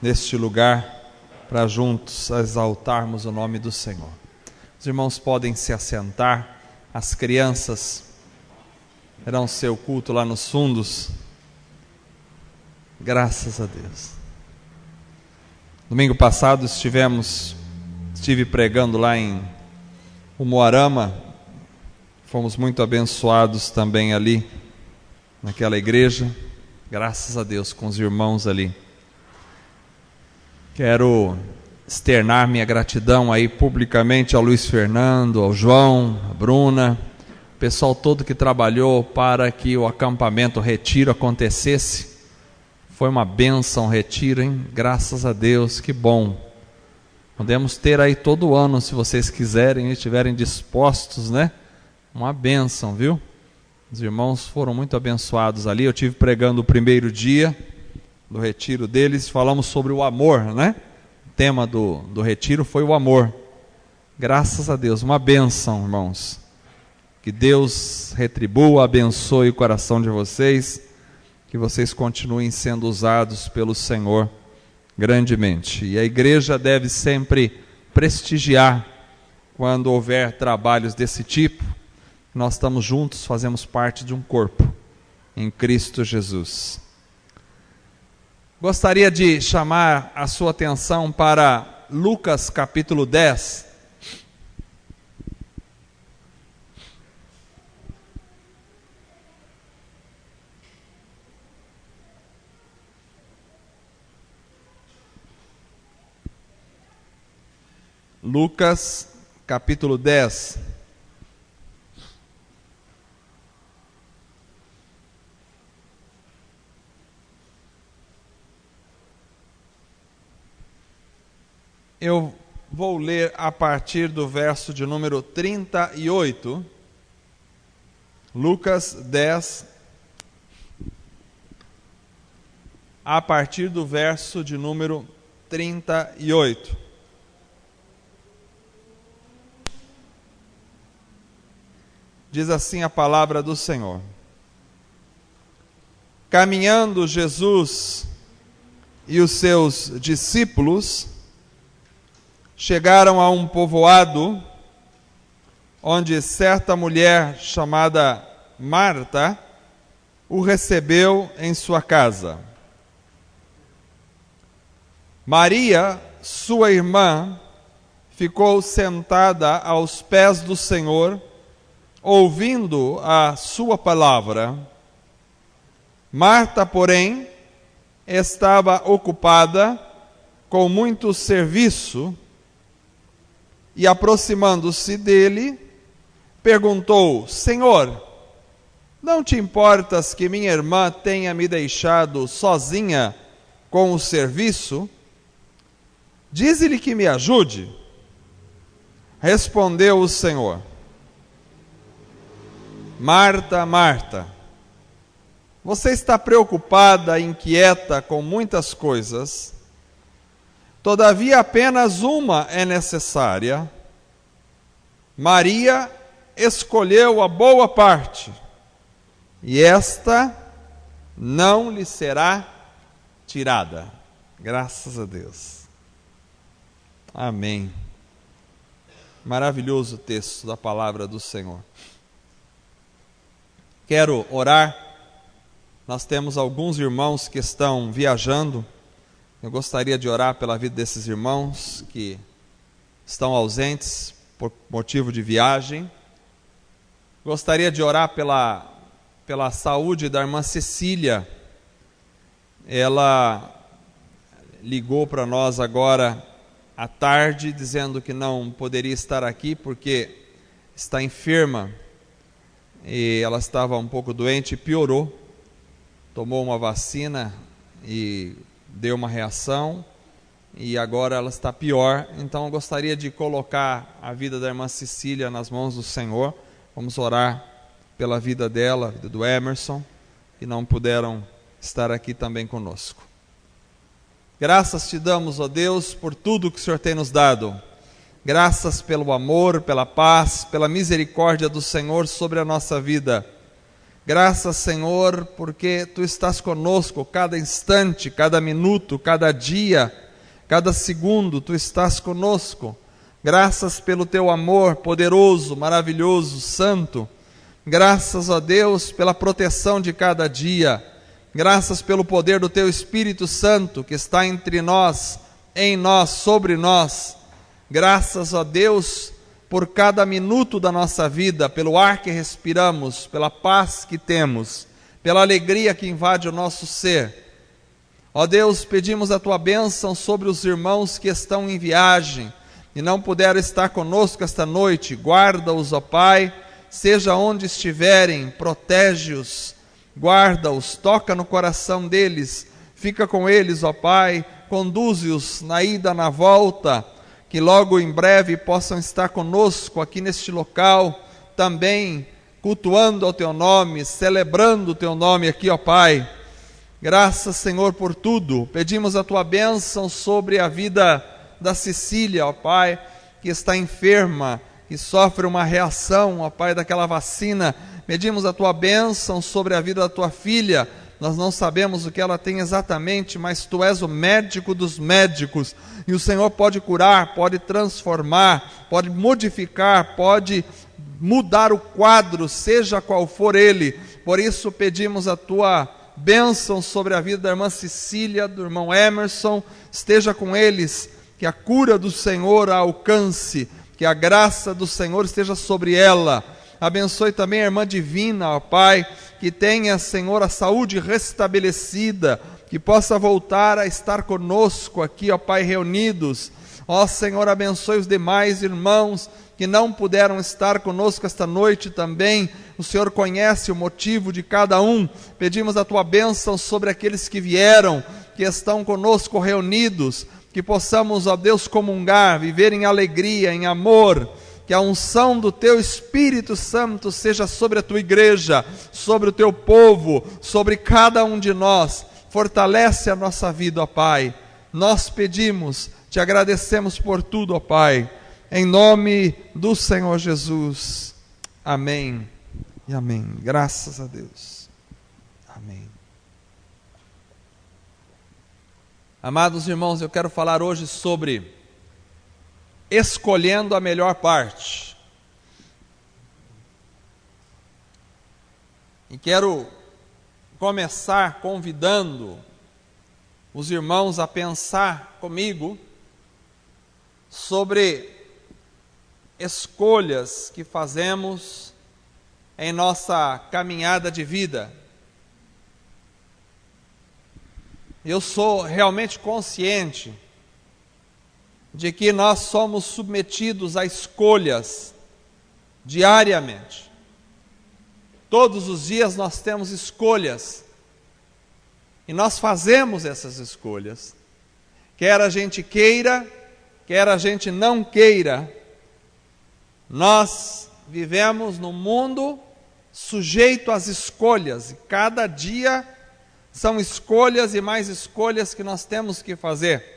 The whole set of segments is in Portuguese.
neste lugar para juntos exaltarmos o nome do Senhor. Os irmãos podem se assentar, as crianças terão seu culto lá nos fundos. Graças a Deus. Domingo passado estive pregando lá em Umuarama, fomos muito abençoados também ali, naquela igreja, graças a Deus, com os irmãos ali. Quero externar minha gratidão aí publicamente ao Luiz Fernando, ao João, à Bruna, o pessoal todo que trabalhou para que o acampamento, o retiro acontecesse. Foi uma bênção o retiro, hein? Graças a Deus, que bom. Podemos ter aí todo ano, se vocês quiserem e estiverem dispostos, né? Uma bênção, viu? Os irmãos foram muito abençoados ali. Eu estive pregando o primeiro dia do retiro deles, falamos sobre o amor, né? O tema do retiro foi o amor. Graças a Deus, uma bênção, irmãos. Que Deus retribua, abençoe o coração de vocês, que vocês continuem sendo usados pelo Senhor grandemente. E a igreja deve sempre prestigiar quando houver trabalhos desse tipo. Nós estamos juntos, fazemos parte de um corpo em Cristo Jesus. Gostaria de chamar a sua atenção para Lucas capítulo 10. Lucas capítulo 10. Eu vou ler a partir do verso de número 38, Lucas 10, a partir do verso de número 38. Diz assim a palavra do Senhor: Caminhando Jesus e os seus discípulos chegaram a um povoado onde certa mulher chamada Marta o recebeu em sua casa. Maria, sua irmã, ficou sentada aos pés do Senhor, ouvindo a sua palavra. Marta, porém, estava ocupada com muito serviço, e aproximando-se dele, perguntou: Senhor, não te importas que minha irmã tenha me deixado sozinha com o serviço? Dize-lhe que me ajude. Respondeu o Senhor: Marta, Marta, você está preocupada e inquieta com muitas coisas. Todavia apenas uma é necessária. Maria escolheu a boa parte, e esta não lhe será tirada. Graças a Deus. Amém. Maravilhoso texto da palavra do Senhor. Quero orar. Nós temos alguns irmãos que estão viajando. Eu gostaria de orar pela vida desses irmãos que estão ausentes por motivo de viagem. Gostaria de orar pela saúde da irmã Cecília. Ela ligou para nós agora à tarde, dizendo que não poderia estar aqui porque está enferma. E ela estava um pouco doente e piorou. Tomou uma vacina e deu uma reação, e agora ela está pior. Então eu gostaria de colocar a vida da irmã Cecília nas mãos do Senhor. Vamos orar pela vida dela, a vida do Emerson, que não puderam estar aqui também conosco. Graças te damos, ó Deus, por tudo que o Senhor tem nos dado. Graças pelo amor, pela paz, pela misericórdia do Senhor sobre a nossa vida. Graças, Senhor, porque Tu estás conosco cada instante, cada minuto, cada dia, cada segundo, Tu estás conosco. Graças pelo Teu amor poderoso, maravilhoso, santo. Graças a Deus pela proteção de cada dia. Graças pelo poder do Teu Espírito Santo que está entre nós, em nós, sobre nós. Graças a Deus por cada minuto da nossa vida, pelo ar que respiramos, pela paz que temos, pela alegria que invade o nosso ser. Ó Deus, pedimos a Tua bênção sobre os irmãos que estão em viagem e não puderam estar conosco esta noite. Guarda-os, ó Pai, seja onde estiverem, protege-os, guarda-os, toca no coração deles, fica com eles, ó Pai, conduze-os na ida, na volta, que logo em breve possam estar conosco aqui neste local, também cultuando ao Teu nome, celebrando o Teu nome aqui, ó Pai. Graças, Senhor, por tudo. Pedimos a Tua bênção sobre a vida da Cecília, ó Pai, que está enferma e sofre uma reação, ó Pai, daquela vacina. Pedimos a Tua bênção sobre a vida da Tua filha. Nós não sabemos o que ela tem exatamente, mas Tu és o médico dos médicos, e o Senhor pode curar, pode transformar, pode modificar, pode mudar o quadro, seja qual for ele. Por isso pedimos a Tua bênção sobre a vida da irmã Cecília, do irmão Emerson, esteja com eles, que a cura do Senhor a alcance, que a graça do Senhor esteja sobre ela. Abençoe também a irmã Divina, ó Pai, que tenha, Senhor, a saúde restabelecida, que possa voltar a estar conosco aqui, ó Pai, reunidos. Ó Senhor, abençoe os demais irmãos que não puderam estar conosco esta noite também. O Senhor conhece o motivo de cada um. Pedimos a Tua bênção sobre aqueles que vieram, que estão conosco reunidos, que possamos, ó Deus, comungar, viver em alegria, em amor. Que a unção do Teu Espírito Santo seja sobre a Tua igreja, sobre o Teu povo, sobre cada um de nós. Fortalece a nossa vida, ó Pai. Nós pedimos, Te agradecemos por tudo, ó Pai. Em nome do Senhor Jesus. Amém e amém. Graças a Deus. Amém. Amados irmãos, eu quero falar hoje sobre escolhendo a melhor parte. E quero começar convidando os irmãos a pensar comigo sobre escolhas que fazemos em nossa caminhada de vida. Eu sou realmente consciente de que nós somos submetidos a escolhas diariamente. Todos os dias nós temos escolhas, e nós fazemos essas escolhas, quer a gente queira, quer a gente não queira. Nós vivemos num mundo sujeito às escolhas, e cada dia são escolhas e mais escolhas que nós temos que fazer.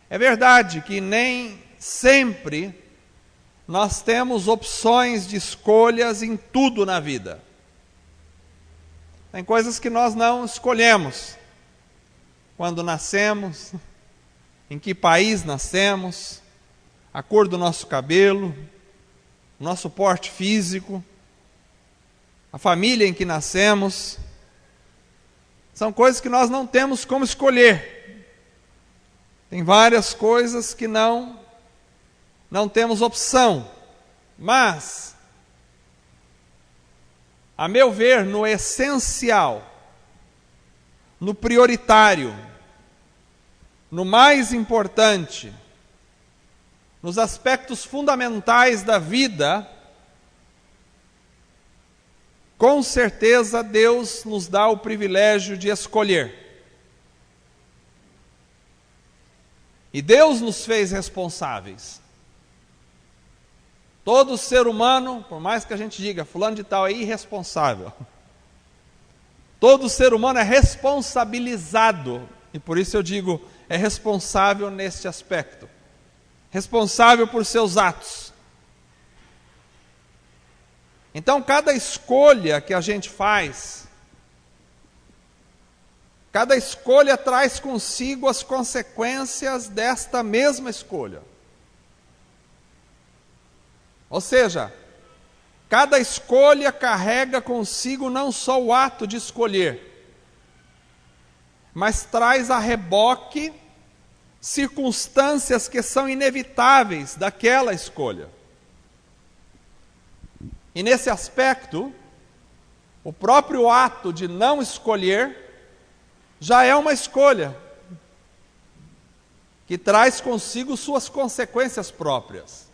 É verdade que nem sempre nós temos opções de escolhas em tudo na vida. Tem coisas que nós não escolhemos. Quando nascemos, em que país nascemos, a cor do nosso cabelo, o nosso porte físico, a família em que nascemos. São coisas que nós não temos como escolher. Tem várias coisas que não temos opção, mas, a meu ver, no essencial, no prioritário, no mais importante, nos aspectos fundamentais da vida, com certeza Deus nos dá o privilégio de escolher. E Deus nos fez responsáveis. Todo ser humano, por mais que a gente diga, fulano de tal é irresponsável, todo ser humano é responsabilizado, e por isso eu digo, é responsável neste aspecto, responsável por seus atos. Então, cada escolha que a gente faz, cada escolha traz consigo as consequências desta mesma escolha. Ou seja, cada escolha carrega consigo não só o ato de escolher, mas traz a reboque circunstâncias que são inevitáveis daquela escolha. E nesse aspecto, o próprio ato de não escolher já é uma escolha que traz consigo suas consequências próprias.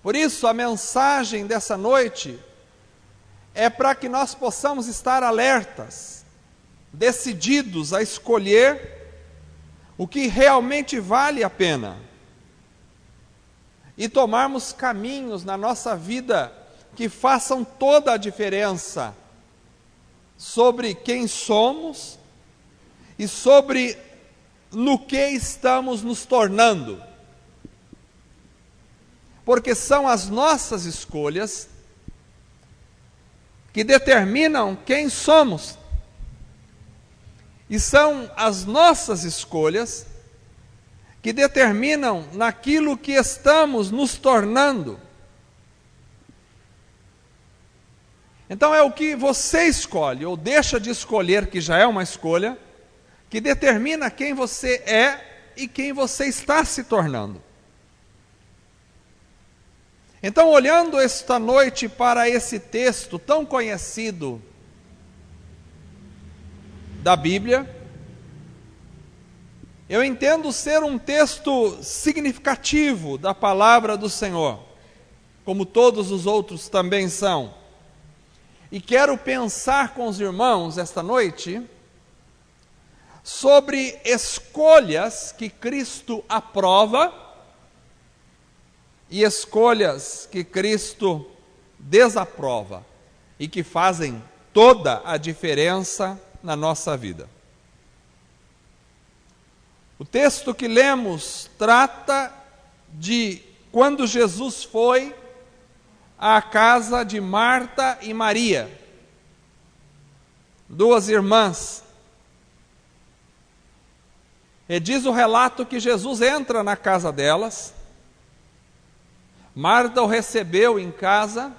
Por isso, a mensagem dessa noite é para que nós possamos estar alertas, decididos a escolher o que realmente vale a pena e tomarmos caminhos na nossa vida que façam toda a diferença sobre quem somos e sobre no que estamos nos tornando. Porque são as nossas escolhas que determinam quem somos. E são as nossas escolhas que determinam naquilo que estamos nos tornando. Então é o que você escolhe, ou deixa de escolher, que já é uma escolha, que determina quem você é e quem você está se tornando. Então, olhando esta noite para esse texto tão conhecido da Bíblia, eu entendo ser um texto significativo da palavra do Senhor, como todos os outros também são. E quero pensar com os irmãos esta noite sobre escolhas que Cristo aprova e escolhas que Cristo desaprova e que fazem toda a diferença na nossa vida. O texto que lemos trata de quando Jesus foi à casa de Marta e Maria, duas irmãs. E diz o relato que Jesus entra na casa delas. Marta o recebeu em casa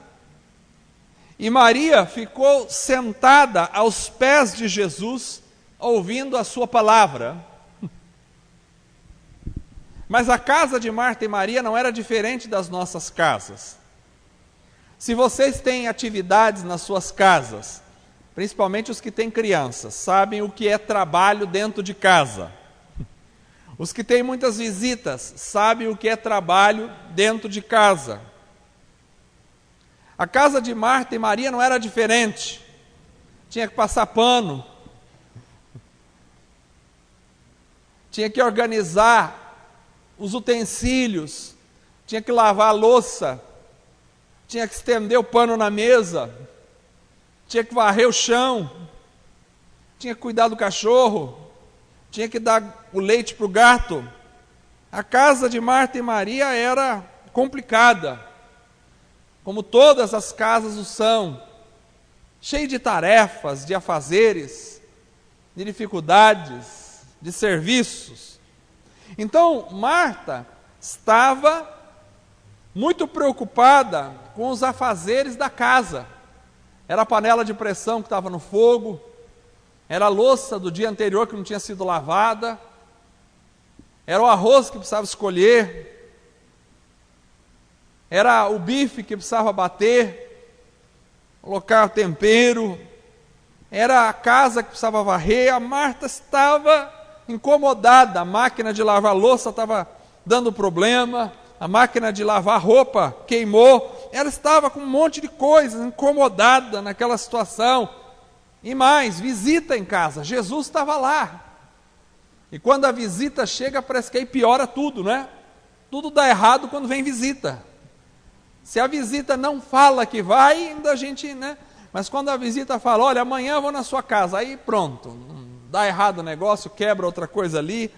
e Maria ficou sentada aos pés de Jesus, ouvindo a sua palavra. Mas a casa de Marta e Maria não era diferente das nossas casas. Se vocês têm atividades nas suas casas, principalmente os que têm crianças, sabem o que é trabalho dentro de casa. Os que têm muitas visitas sabem o que é trabalho dentro de casa. A casa de Marta e Maria não era diferente. Tinha que passar pano. Tinha que organizar os utensílios. Tinha que lavar a louça. Tinha que estender o pano na mesa. Tinha que varrer o chão. Tinha que cuidar do cachorro. Tinha que dar o leite para o gato. A casa de Marta e Maria era complicada, como todas as casas o são, cheia de tarefas, de afazeres, de dificuldades, de serviços. Então, Marta estava muito preocupada com os afazeres da casa. Era a panela de pressão que estava no fogo, era a louça do dia anterior que não tinha sido lavada, era o arroz que precisava escolher, era o bife que precisava bater, colocar tempero, era a casa que precisava varrer. A Marta estava incomodada, a máquina de lavar louça estava dando problema, a máquina de lavar roupa queimou, ela estava com um monte de coisas, incomodada naquela situação. E mais, visita em casa, Jesus estava lá. E quando a visita chega, parece que aí piora tudo, né? Tudo dá errado quando vem visita. Se a visita não fala que vai, ainda a gente, né? Mas quando a visita fala, olha, amanhã eu vou na sua casa, aí pronto, dá errado o negócio, quebra outra coisa ali,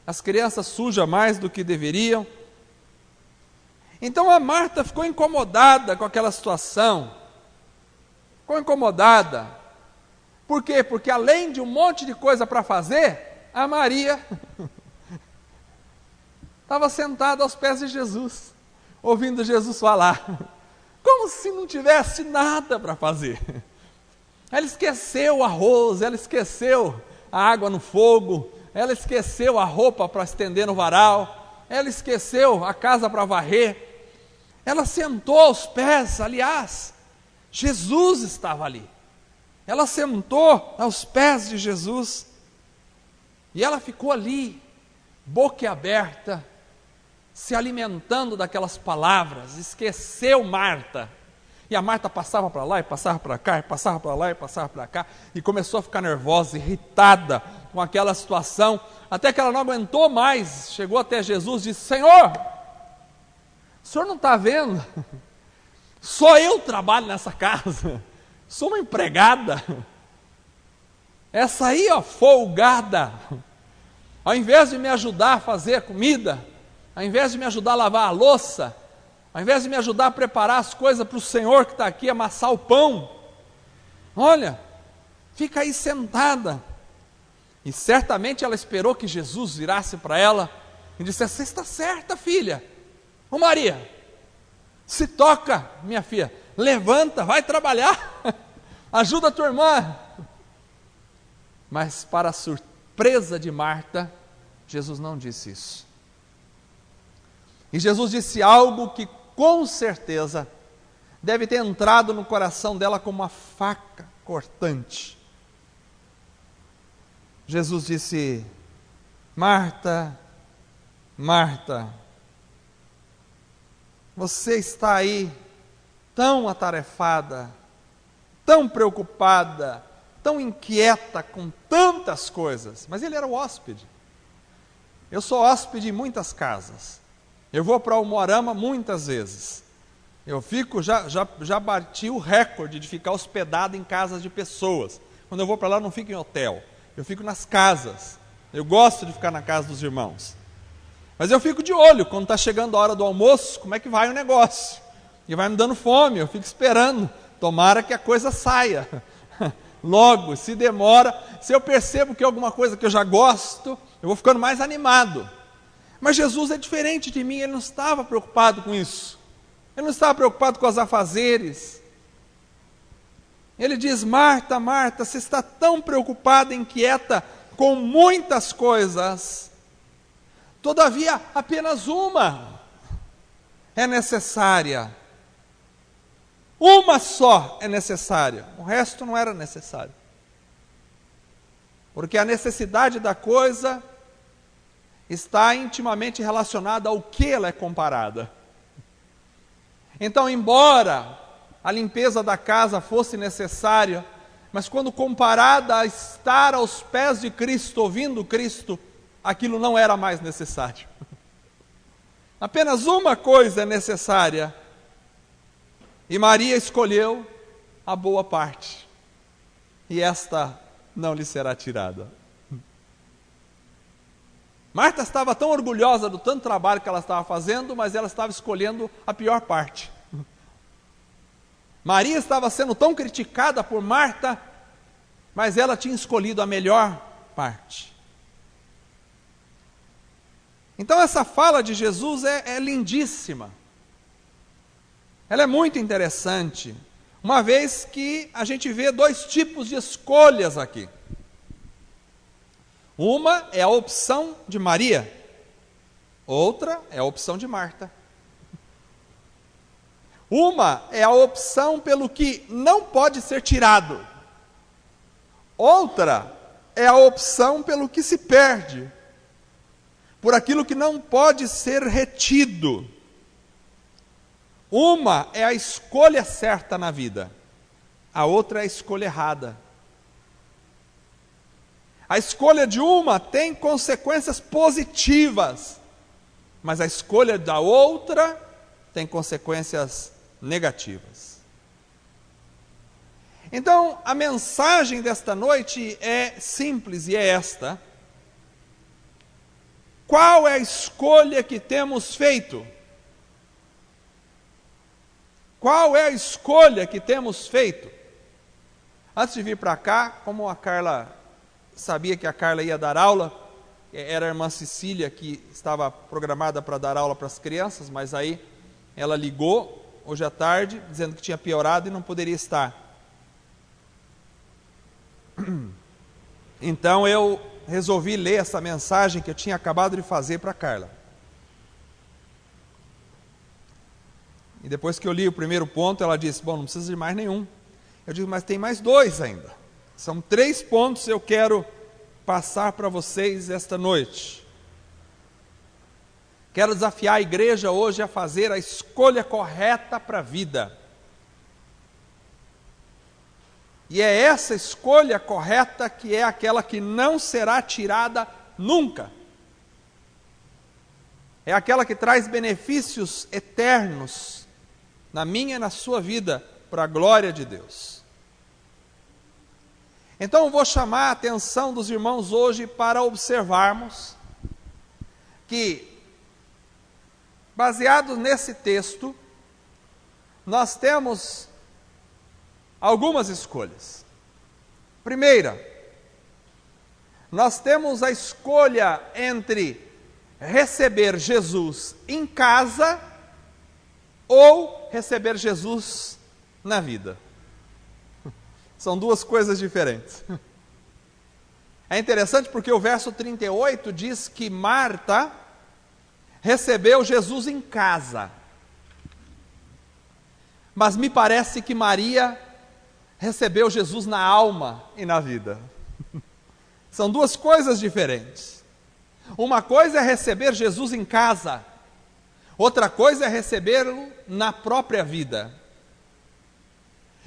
as crianças sujam mais do que deveriam. Então a Marta ficou incomodada com aquela situação. Ficou incomodada. Por quê? Porque além de um monte de coisa para fazer, a Maria estava sentada aos pés de Jesus, ouvindo Jesus falar, como se não tivesse nada para fazer. Ela esqueceu o arroz, ela esqueceu a água no fogo, ela esqueceu a roupa para estender no varal, ela esqueceu a casa para varrer. Ela sentou aos pés, aliás, Jesus estava ali. Ela sentou aos pés de Jesus e ela ficou ali, boquiaberta, se alimentando daquelas palavras, esqueceu Marta. E a Marta passava para lá e passava para cá, e passava para lá e passava para cá, e começou a ficar nervosa, irritada com aquela situação, até que ela não aguentou mais, chegou até Jesus e disse, Senhor, o senhor não está vendo? Só eu trabalho nessa casa, sou uma empregada, essa aí, ó, folgada, ao invés de me ajudar a fazer a comida, ao invés de me ajudar a lavar a louça, ao invés de me ajudar a preparar as coisas para o Senhor que está aqui, amassar o pão, olha, fica aí sentada. E certamente ela esperou que Jesus virasse para ela e dissesse, você está certa, filha. Ô Maria, se toca, minha filha, levanta, vai trabalhar, ajuda a tua irmã. Mas para a surpresa de Marta, Jesus não disse isso. E Jesus disse algo que com certeza deve ter entrado no coração dela como uma faca cortante. Jesus disse, Marta, Marta, você está aí tão atarefada, tão preocupada, tão inquieta com tantas coisas. Mas ele era o hóspede. Eu sou hóspede em muitas casas. Eu vou para o Umuarama muitas vezes. Eu fico, já bati o recorde de ficar hospedado em casas de pessoas. Quando eu vou para lá, eu não fico em hotel. Eu fico nas casas. Eu gosto de ficar na casa dos irmãos. Mas eu fico de olho, quando está chegando a hora do almoço, como é que vai o negócio. E vai me dando fome, eu fico esperando. Tomara que a coisa saia. Logo, se demora, se eu percebo que é alguma coisa que eu já gosto, eu vou ficando mais animado. Mas Jesus é diferente de mim, ele não estava preocupado com isso. Ele não estava preocupado com os afazeres. Ele diz, Marta, Marta, você está tão preocupada, inquieta com muitas coisas. Todavia, apenas uma é necessária. Uma só é necessária. O resto não era necessário. Porque a necessidade da coisa está intimamente relacionada ao que ela é comparada. Então, embora a limpeza da casa fosse necessária, mas quando comparada a estar aos pés de Cristo, ouvindo Cristo, aquilo não era mais necessário. Apenas uma coisa é necessária, e Maria escolheu a boa parte, e esta não lhe será tirada. Marta estava tão orgulhosa do tanto trabalho que ela estava fazendo, mas ela estava escolhendo a pior parte. Maria estava sendo tão criticada por Marta, mas ela tinha escolhido a melhor parte. Então essa fala de Jesus é lindíssima. Ela é muito interessante, uma vez que a gente vê dois tipos de escolhas aqui. Uma é a opção de Maria, outra é a opção de Marta. Uma é a opção pelo que não pode ser tirado, outra é a opção pelo que se perde, por aquilo que não pode ser retido. Uma é a escolha certa na vida, a outra é a escolha errada. A escolha de uma tem consequências positivas, mas a escolha da outra tem consequências negativas. Então, a mensagem desta noite é simples e é esta: qual é a escolha que temos feito? qual é a escolha que temos feito? Antes de vir para cá, como a Carla sabia que a Carla ia dar aula, era a irmã Cecília que estava programada para dar aula para as crianças, mas aí ela ligou hoje à tarde, dizendo que tinha piorado e não poderia estar. Então eu resolvi ler essa mensagem que eu tinha acabado de fazer para a Carla. E depois que eu li o primeiro ponto, ela disse, bom, não precisa de mais nenhum. Eu digo, mas tem mais 2 ainda. São 3 pontos que eu quero passar para vocês esta noite. Quero desafiar a igreja hoje a fazer a escolha correta para a vida. E é essa escolha correta que é aquela que não será tirada nunca. É aquela que traz benefícios eternos na minha e na sua vida, para a glória de Deus. Então eu vou chamar a atenção dos irmãos hoje para observarmos que, baseados nesse texto, nós temos algumas escolhas. Primeira, nós temos a escolha entre receber Jesus em casa ou receber Jesus na vida. São 2 coisas diferentes. É interessante porque o verso 38 diz que Marta recebeu Jesus em casa. Mas me parece que Maria recebeu Jesus na alma e na vida. São 2 coisas diferentes. Uma coisa é receber Jesus em casa, outra coisa é recebê-lo na própria vida.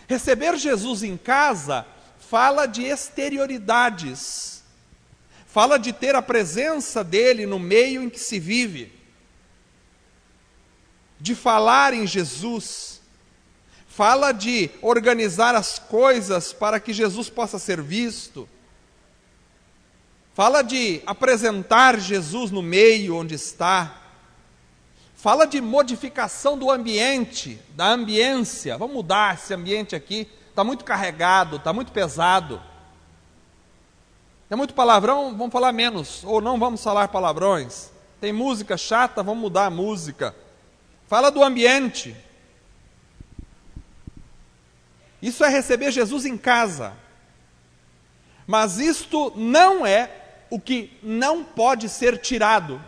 Receber Jesus em casa fala de exterioridades, fala de ter a presença dele no meio em que se vive, de falar em Jesus, fala de organizar as coisas para que Jesus possa ser visto, fala de apresentar Jesus no meio onde está, fala de modificação do ambiente, da ambiência. Vamos mudar esse ambiente aqui, está muito carregado, está muito pesado. Tem muito palavrão, vamos falar menos, ou não vamos falar palavrões. Tem música chata, vamos mudar a música. Fala do ambiente. Isso é receber Jesus em casa. Mas isto não é o que não pode ser tirado.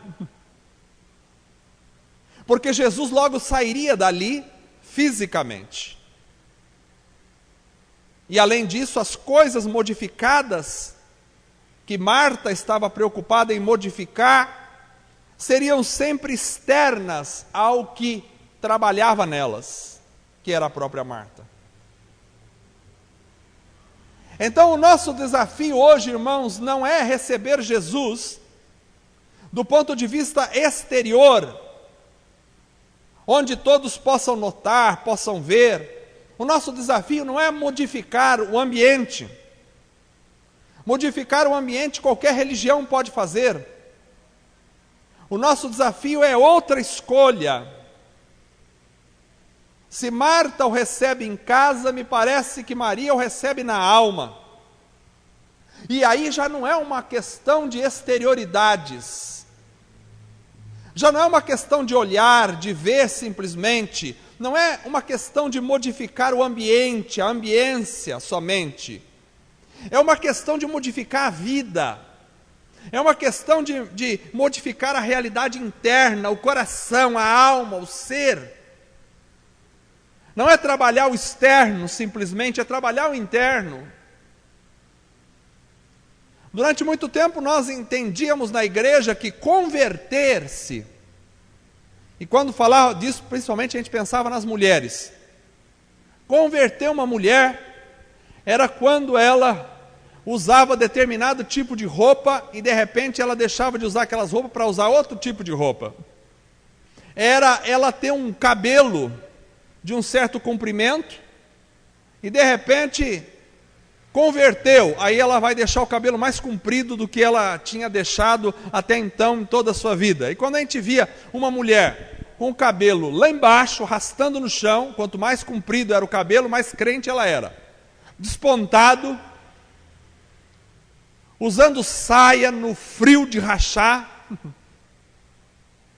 Porque Jesus logo sairia dali fisicamente. E além disso, as coisas modificadas que Marta estava preocupada em modificar seriam sempre externas ao que trabalhava nelas, que era a própria Marta. Então o nosso desafio hoje, irmãos, não é receber Jesus do ponto de vista exterior, onde todos possam notar, possam ver. O nosso desafio não é modificar o ambiente. Modificar o ambiente qualquer religião pode fazer. O nosso desafio é outra escolha. Se Marta o recebe em casa, me parece que Maria o recebe na alma. E aí já não é uma questão de exterioridades. Já não é uma questão de olhar, de ver simplesmente. Não é uma questão de modificar o ambiente, a ambiência somente. É uma questão de modificar a vida. É uma questão de modificar a realidade interna, o coração, a alma, o ser. Não é trabalhar o externo simplesmente, é trabalhar o interno. Durante muito tempo nós entendíamos na igreja que converter-se, e quando falava disso, principalmente a gente pensava nas mulheres. Converter uma mulher era quando ela usava determinado tipo de roupa e de repente ela deixava de usar aquelas roupas para usar outro tipo de roupa. Era ela ter um cabelo de um certo comprimento e de repente converteu, aí ela vai deixar o cabelo mais comprido do que ela tinha deixado até então em toda a sua vida. E quando a gente via uma mulher com o cabelo lá embaixo, arrastando no chão. Quanto mais comprido era o cabelo, mais crente ela era. Despontado, usando saia no frio de rachar,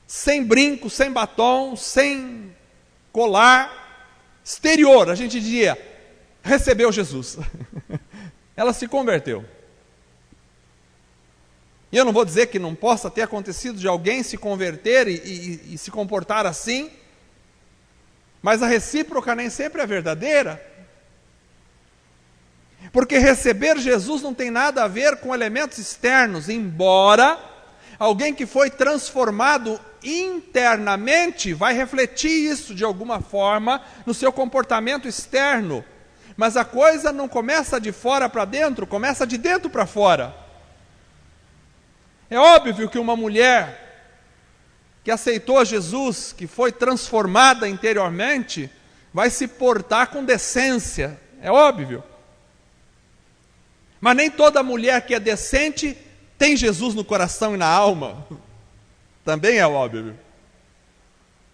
sem brinco, sem batom, sem colar, exterior, a gente diria, recebeu Jesus. Ela se converteu. E eu não vou dizer que não possa ter acontecido de alguém se converter e se comportar assim, mas a recíproca nem sempre é verdadeira. Porque receber Jesus não tem nada a ver com elementos externos, embora alguém que foi transformado internamente vai refletir isso de alguma forma no seu comportamento externo. Mas a coisa não começa de fora para dentro, começa de dentro para fora. É óbvio que uma mulher que aceitou Jesus, que foi transformada interiormente, vai se portar com decência, é óbvio. Mas nem toda mulher que é decente tem Jesus no coração e na alma, também é óbvio.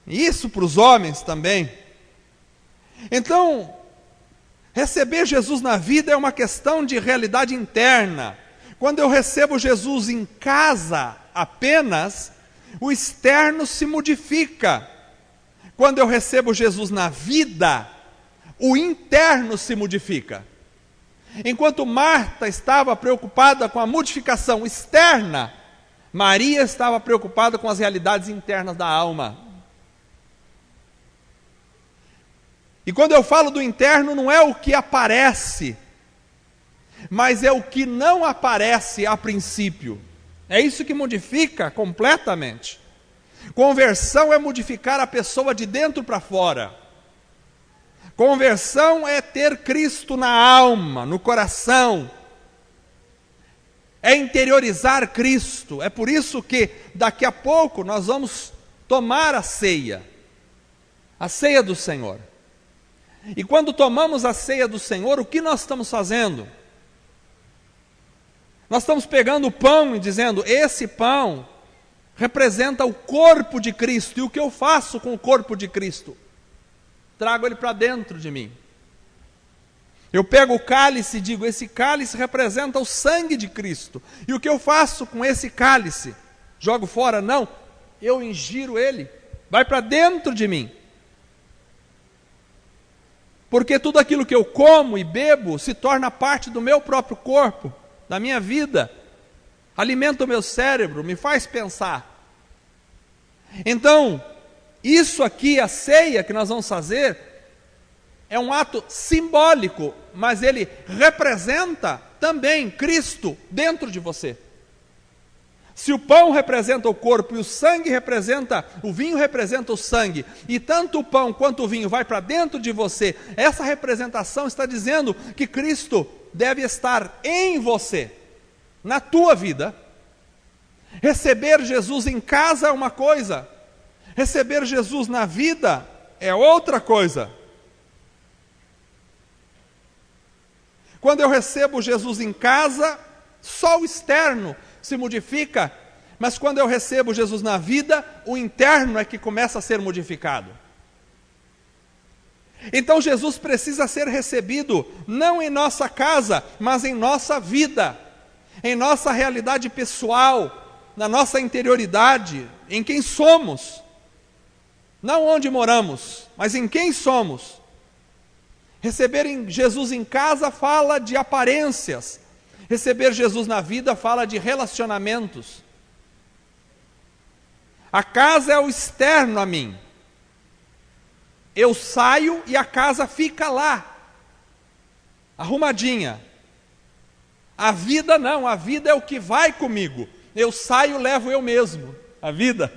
E isso para os homens também. Então, receber Jesus na vida é uma questão de realidade interna. Quando eu recebo Jesus em casa apenas, o externo se modifica. Quando eu recebo Jesus na vida, o interno se modifica. Enquanto Marta estava preocupada com a modificação externa, Maria estava preocupada com as realidades internas da alma. E quando eu falo do interno, não é o que aparece, mas é o que não aparece a princípio. É isso que modifica completamente. Conversão é modificar a pessoa de dentro para fora. Conversão é ter Cristo na alma, no coração. É interiorizar Cristo. É por isso que daqui a pouco nós vamos tomar a ceia do Senhor. E quando tomamos a ceia do Senhor, o que nós estamos fazendo? Nós estamos pegando o pão e dizendo, esse pão representa o corpo de Cristo. E o que eu faço com o corpo de Cristo? Trago ele para dentro de mim. Eu pego o cálice e digo, esse cálice representa o sangue de Cristo. E o que eu faço com esse cálice? Jogo fora? Não. Eu ingiro ele. Vai para dentro de mim. Porque tudo aquilo que eu como e bebo se torna parte do meu próprio corpo, da minha vida. Alimenta o meu cérebro, me faz pensar. Então, isso aqui, a ceia que nós vamos fazer, é um ato simbólico, mas ele representa também Cristo dentro de você. Se o pão representa o corpo e o sangue representa, o vinho representa o sangue, e tanto o pão quanto o vinho vai para dentro de você, essa representação está dizendo que Cristo deve estar em você, na tua vida. Receber Jesus em casa é uma coisa, receber Jesus na vida é outra coisa. Quando eu recebo Jesus em casa, só o externo se modifica, mas quando eu recebo Jesus na vida, o interno é que começa a ser modificado. Então Jesus precisa ser recebido, não em nossa casa, mas em nossa vida, em nossa realidade pessoal, na nossa interioridade, em quem somos. Não onde moramos, mas em quem somos. Receber Jesus em casa fala de aparências. Receber Jesus na vida fala de relacionamentos. A casa é o externo a mim. Eu saio e a casa fica lá, arrumadinha. A vida não, a vida é o que vai comigo. Eu saio, levo eu mesmo, a vida.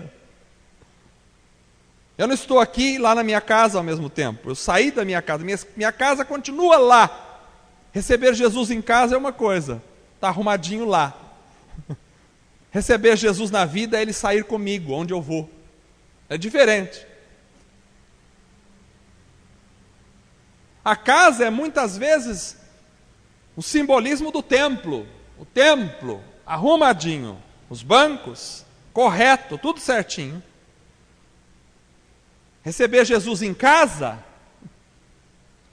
Eu não estou aqui e lá na minha casa ao mesmo tempo. Eu saí da minha casa, minha casa continua lá. Receber Jesus em casa é uma coisa, está arrumadinho lá. Receber Jesus na vida é Ele sair comigo, onde eu vou. É diferente. A casa é muitas vezes o simbolismo do templo. O templo, arrumadinho, os bancos, correto, tudo certinho. Receber Jesus em casa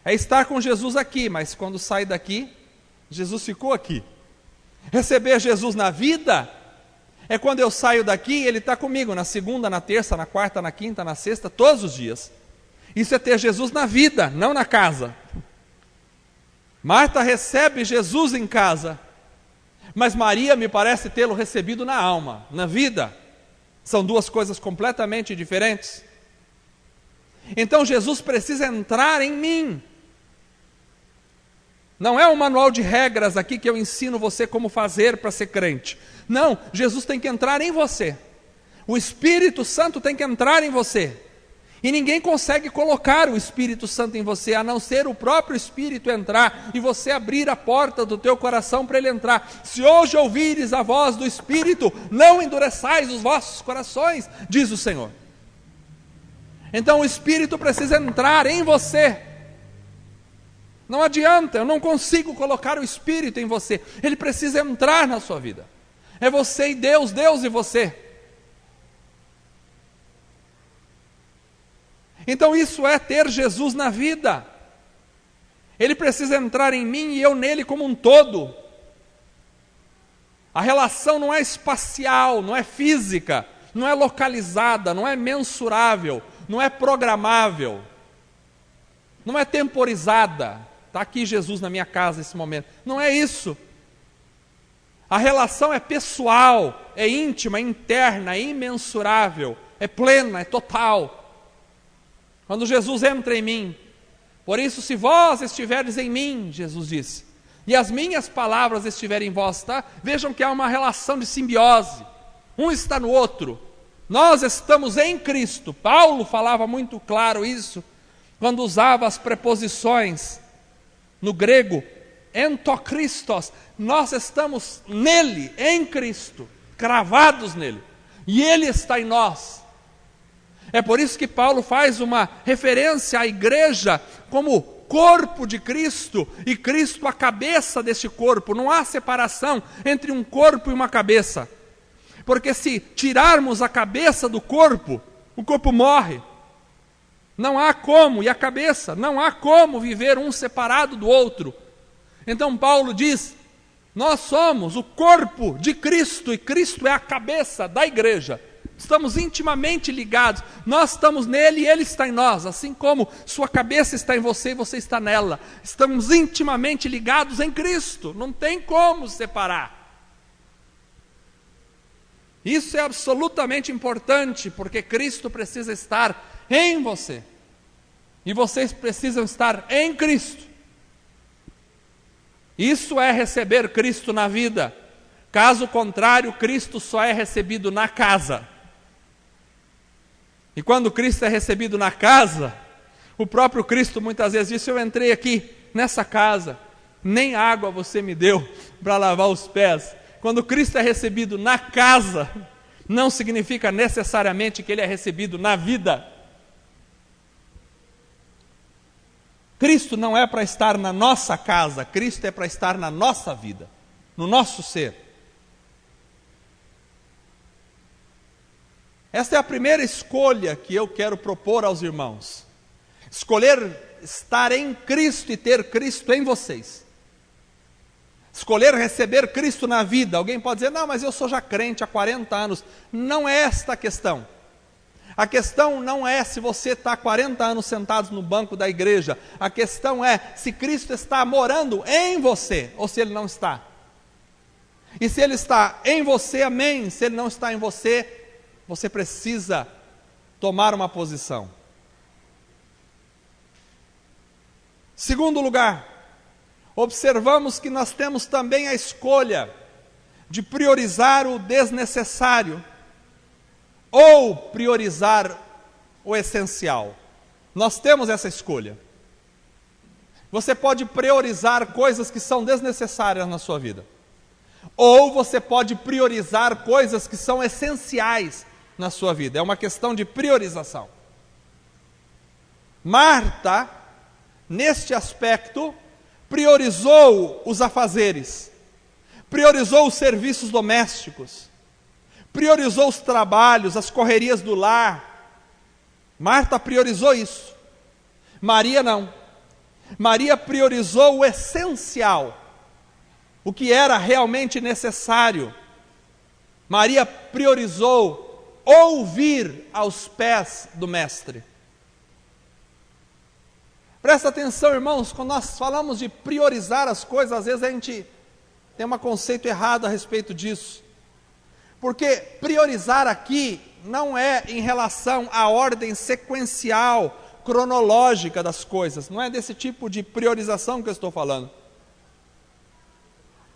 é estar com Jesus aqui, mas quando sai daqui, Jesus ficou aqui. Receber Jesus na vida é quando eu saio daqui, Ele está comigo na segunda, na terça, na quarta, na quinta, na sexta, todos os dias. Isso é ter Jesus na vida, não na casa. Marta recebe Jesus em casa, mas Maria me parece tê-lo recebido na alma, na vida. São duas coisas completamente diferentes. Então Jesus precisa entrar em mim. Não é um manual de regras aqui que eu ensino você como fazer para ser crente. Não, Jesus tem que entrar em você. O Espírito Santo tem que entrar em você. E ninguém consegue colocar o Espírito Santo em você, a não ser o próprio Espírito entrar e você abrir a porta do teu coração para ele entrar. Se hoje ouvires a voz do Espírito, não endureçais os vossos corações, diz o Senhor. Então o Espírito precisa entrar em você. Não adianta, eu não consigo colocar o Espírito em você. Ele precisa entrar na sua vida. É você e Deus, Deus e você. Então isso é ter Jesus na vida. Ele precisa entrar em mim e eu nele como um todo. A relação não é espacial, não é física, não é localizada, não é mensurável, não é programável, não é temporizada. Está aqui Jesus na minha casa nesse momento. Não é isso. A relação é pessoal, é íntima, é interna, é imensurável, é plena, é total. Quando Jesus entra em mim, por isso se vós estiveres em mim, Jesus disse, e as minhas palavras estiverem em vós, tá? Vejam que há uma relação de simbiose, um está no outro, nós estamos em Cristo. Paulo falava muito claro isso, quando usava as preposições, no grego, entokristos, nós estamos nele, em Cristo, cravados nele, e ele está em nós. É por isso que Paulo faz uma referência à igreja como corpo de Cristo, e Cristo a cabeça deste corpo. Não há separação entre um corpo e uma cabeça, porque se tirarmos a cabeça do corpo, o corpo morre. Não há como, e a cabeça, não há como viver um separado do outro. Então Paulo diz, nós somos o corpo de Cristo, e Cristo é a cabeça da igreja. Estamos intimamente ligados, nós estamos nele e ele está em nós, assim como sua cabeça está em você e você está nela. Estamos intimamente ligados em Cristo, não tem como separar. Isso é absolutamente importante, porque Cristo precisa estar em você, e vocês precisam estar em Cristo. Isso é receber Cristo na vida. Caso contrário, Cristo só é recebido na casa. E quando Cristo é recebido na casa, o próprio Cristo muitas vezes disse, eu entrei aqui nessa casa, nem água você me deu para lavar os pés. Quando Cristo é recebido na casa, não significa necessariamente que ele é recebido na vida. Cristo não é para estar na nossa casa, Cristo é para estar na nossa vida, no nosso ser. Esta é a primeira escolha que eu quero propor aos irmãos. Escolher estar em Cristo e ter Cristo em vocês. Escolher receber Cristo na vida. Alguém pode dizer, não, mas eu sou já crente há 40 anos. Não é esta a questão. A questão não é se você está 40 anos sentado no banco da igreja. A questão é se Cristo está morando em você ou se Ele não está. E se Ele está em você, amém. Se Ele não está em você, você precisa tomar uma posição. Segundo lugar, observamos que nós temos também a escolha de priorizar o desnecessário ou priorizar o essencial. Nós temos essa escolha. Você pode priorizar coisas que são desnecessárias na sua vida, ou você pode priorizar coisas que são essenciais na sua vida. É uma questão de priorização. Marta, neste aspecto, priorizou os afazeres, priorizou os serviços domésticos, priorizou os trabalhos, as correrias do lar, Marta priorizou isso. Maria não. Maria priorizou o essencial, o que era realmente necessário. Maria priorizou ouvir aos pés do Mestre. Presta atenção, irmãos, quando nós falamos de priorizar as coisas, às vezes a gente tem um conceito errado a respeito disso. Porque priorizar aqui não é em relação à ordem sequencial, cronológica das coisas. Não é desse tipo de priorização que eu estou falando.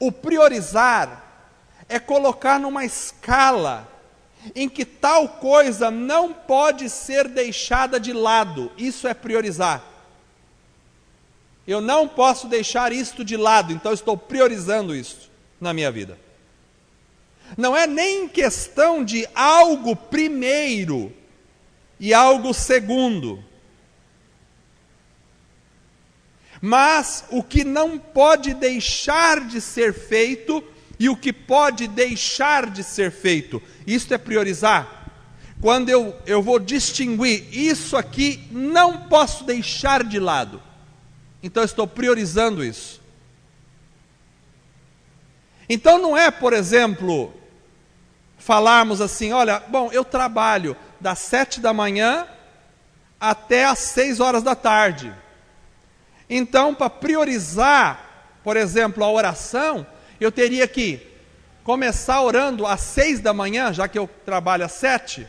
O priorizar é colocar numa escala em que tal coisa não pode ser deixada de lado. Isso é priorizar. Eu não posso deixar isto de lado, então eu estou priorizando isso na minha vida. Não é nem questão de algo primeiro e algo segundo. Mas o que não pode deixar de ser feito e o que pode deixar de ser feito. Isto é priorizar. Quando eu vou distinguir, isso aqui não posso deixar de lado. Então eu estou priorizando isso. Então não é, por exemplo, falarmos assim, olha, bom, eu trabalho das 7 da manhã até às 6 horas da tarde. Então, para priorizar, por exemplo, a oração, eu teria que começar orando às 6 da manhã, já que eu trabalho às 7.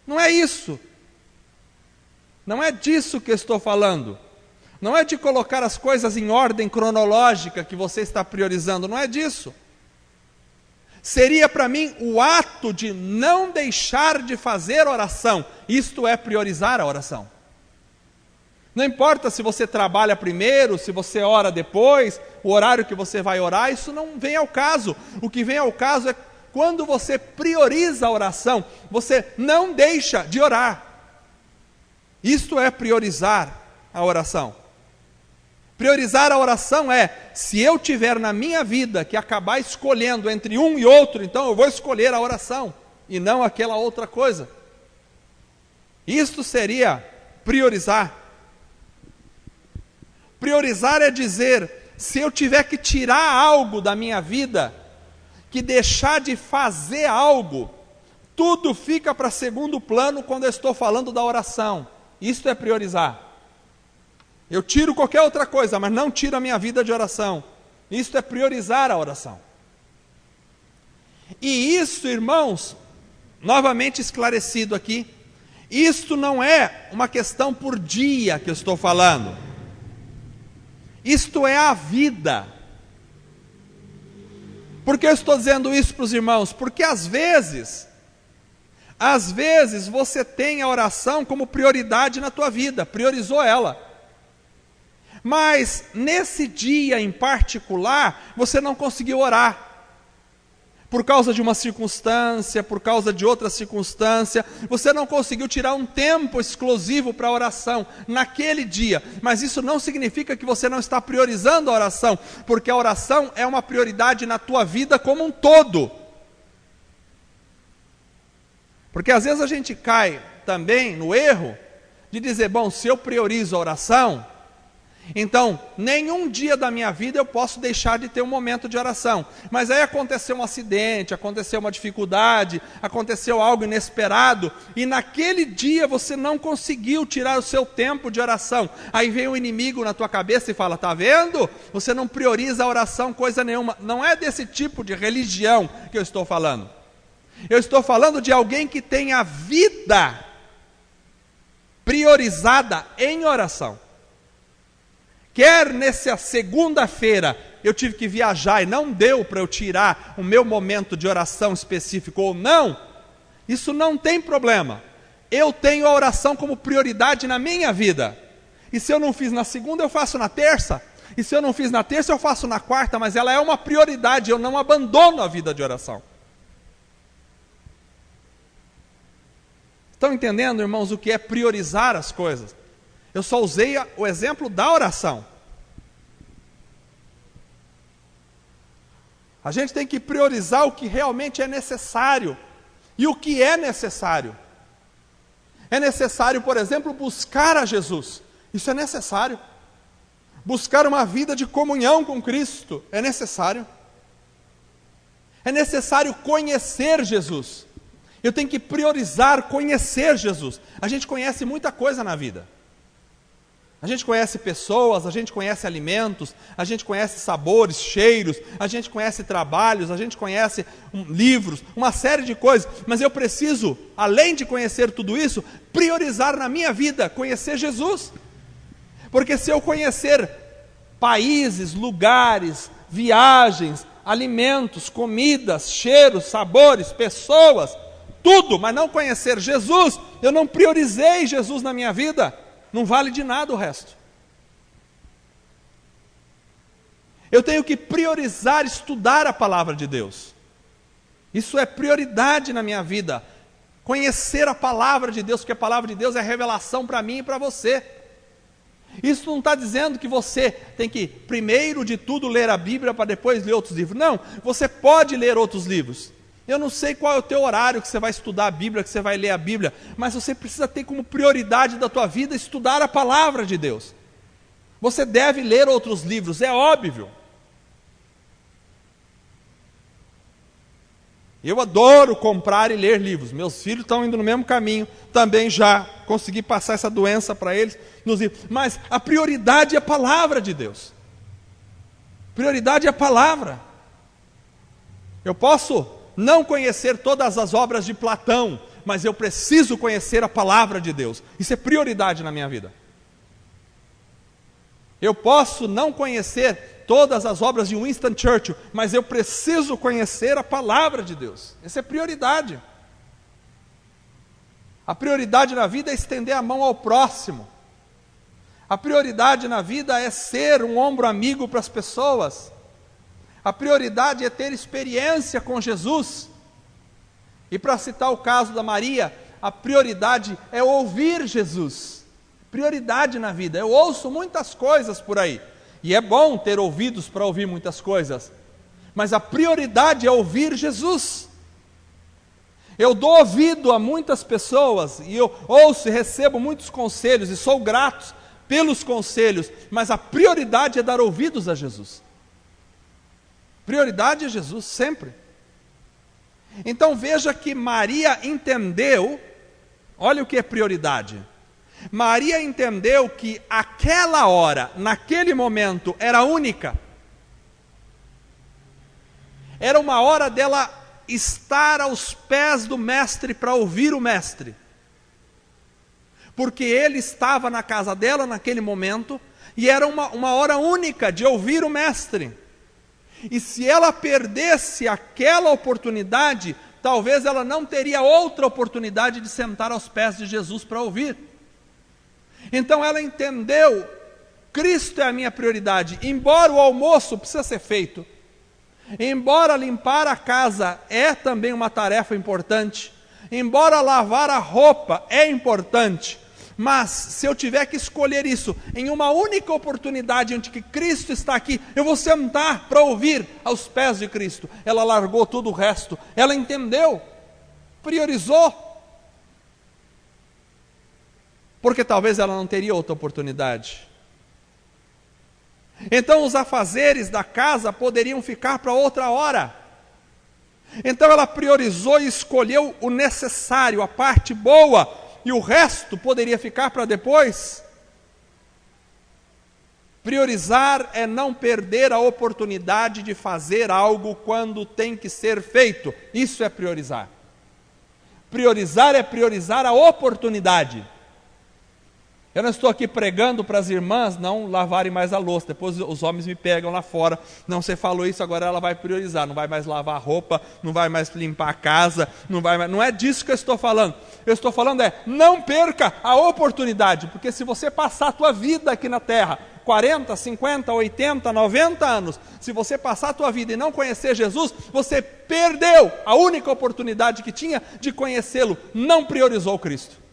Não é isso. Não é disso que eu estou falando. Não é de colocar as coisas em ordem cronológica que você está priorizando, não é disso. Seria para mim o ato de não deixar de fazer oração. Isto é priorizar a oração. Não importa se você trabalha primeiro, se você ora depois, o horário que você vai orar, isso não vem ao caso. O que vem ao caso é quando você prioriza a oração, você não deixa de orar. Isto é priorizar a oração. Priorizar a oração é, se eu tiver na minha vida que acabar escolhendo entre um e outro, então eu vou escolher a oração, e não aquela outra coisa. Isto seria priorizar. Priorizar é dizer, se eu tiver que tirar algo da minha vida, que deixar de fazer algo, tudo fica para segundo plano quando eu estou falando da oração. Isto é priorizar. Eu tiro qualquer outra coisa, mas não tiro a minha vida de oração. Isto é priorizar a oração. E isso, irmãos, novamente esclarecido aqui, isto não é uma questão por dia que eu estou falando. Isto é a vida. Por que eu estou dizendo isso para os irmãos? Porque às vezes você tem a oração como prioridade na tua vida, priorizou ela. Mas nesse dia em particular, você não conseguiu orar. Por causa de uma circunstância, por causa de outra circunstância, você não conseguiu tirar um tempo exclusivo para a oração naquele dia. Mas isso não significa que você não está priorizando a oração, porque a oração é uma prioridade na tua vida como um todo. Porque às vezes a gente cai também no erro de dizer, bom, se eu priorizo a oração, então, nenhum dia da minha vida eu posso deixar de ter um momento de oração. Mas aí aconteceu um acidente, aconteceu uma dificuldade, aconteceu algo inesperado, e naquele dia você não conseguiu tirar o seu tempo de oração. Aí vem o inimigo na tua cabeça e fala, está vendo? Você não prioriza a oração coisa nenhuma. Não é desse tipo de religião que eu estou falando. Eu estou falando de alguém que tem a vida priorizada em oração. Quer nessa segunda-feira eu tive que viajar e não deu para eu tirar o meu momento de oração específico ou não, isso não tem problema. Eu tenho a oração como prioridade na minha vida. E se eu não fiz na segunda, eu faço na terça. E se eu não fiz na terça, eu faço na quarta, mas ela é uma prioridade, eu não abandono a vida de oração. Estão entendendo, irmãos, o que é priorizar as coisas? Eu só usei o exemplo da oração. A gente tem que priorizar o que realmente é necessário. E o que é necessário. É necessário, por exemplo, buscar a Jesus. Isso é necessário. Buscar uma vida de comunhão com Cristo é necessário. É necessário conhecer Jesus. Eu tenho que priorizar conhecer Jesus. A gente conhece muita coisa na vida. A gente conhece pessoas, a gente conhece alimentos, a gente conhece sabores, cheiros, a gente conhece trabalhos, a gente conhece livros, uma série de coisas. Mas eu preciso, além de conhecer tudo isso, priorizar na minha vida, conhecer Jesus. Porque se eu conhecer países, lugares, viagens, alimentos, comidas, cheiros, sabores, pessoas, tudo, mas não conhecer Jesus, eu não priorizei Jesus na minha vida, não vale de nada o resto. Eu tenho que priorizar estudar a palavra de Deus. Isso é prioridade na minha vida. Conhecer a palavra de Deus, porque a palavra de Deus é revelação para mim e para você. Isso não está dizendo que você tem que, primeiro de tudo, ler a Bíblia para depois ler outros livros. Não, você pode ler outros livros. Eu não sei qual é o teu horário que você vai estudar a Bíblia, que você vai ler a Bíblia, mas você precisa ter como prioridade da tua vida estudar a palavra de Deus. Você deve ler outros livros, é óbvio. Eu adoro comprar e ler livros. Meus filhos estão indo no mesmo caminho. Também já consegui passar essa doença para eles nos livros. Mas a prioridade é a palavra de Deus. Prioridade é a palavra. Eu posso não conhecer todas as obras de Platão, mas eu preciso conhecer a palavra de Deus. Isso é prioridade na minha vida. Eu posso não conhecer todas as obras de Winston Churchill, mas eu preciso conhecer a palavra de Deus. Essa é prioridade. A prioridade na vida é estender a mão ao próximo. A prioridade na vida é ser um ombro amigo para as pessoas. A prioridade é ter experiência com Jesus. E para citar o caso da Maria, a prioridade é ouvir Jesus. Prioridade na vida. Eu ouço muitas coisas por aí. E é bom ter ouvidos para ouvir muitas coisas. Mas a prioridade é ouvir Jesus. Eu dou ouvido a muitas pessoas, e eu ouço e recebo muitos conselhos, e sou grato pelos conselhos, mas a prioridade é dar ouvidos a Jesus. Prioridade é Jesus, sempre. Então veja que Maria entendeu, olha o que é prioridade. Maria entendeu que aquela hora, naquele momento, era única. Era uma hora dela estar aos pés do mestre para ouvir o mestre. Porque ele estava na casa dela naquele momento, e era uma hora única de ouvir o mestre. E se ela perdesse aquela oportunidade, talvez ela não teria outra oportunidade de sentar aos pés de Jesus para ouvir. Então ela entendeu, Cristo é a minha prioridade, embora o almoço precisa ser feito, embora limpar a casa é também uma tarefa importante, embora lavar a roupa é importante, mas se eu tiver que escolher isso em uma única oportunidade onde que Cristo está aqui, eu vou sentar para ouvir aos pés de Cristo. Ela largou todo o resto, ela entendeu, priorizou, porque talvez ela não teria outra oportunidade. Então os afazeres da casa poderiam ficar para outra hora. Então ela priorizou e escolheu o necessário, a parte boa, e o resto poderia ficar para depois. Priorizar é não perder a oportunidade de fazer algo quando tem que ser feito. Isso é priorizar. Priorizar é priorizar a oportunidade. Eu não estou aqui pregando para as irmãs não lavarem mais a louça, depois os homens me pegam lá fora, não, você falou isso, agora ela vai priorizar, não vai mais lavar a roupa, não vai mais limpar a casa, não é disso que eu estou falando. Eu estou falando não perca a oportunidade, porque se você passar a tua vida aqui na terra, 40, 50, 80, 90 anos, se você passar a tua vida e não conhecer Jesus, você perdeu a única oportunidade que tinha de conhecê-lo, não priorizou Cristo.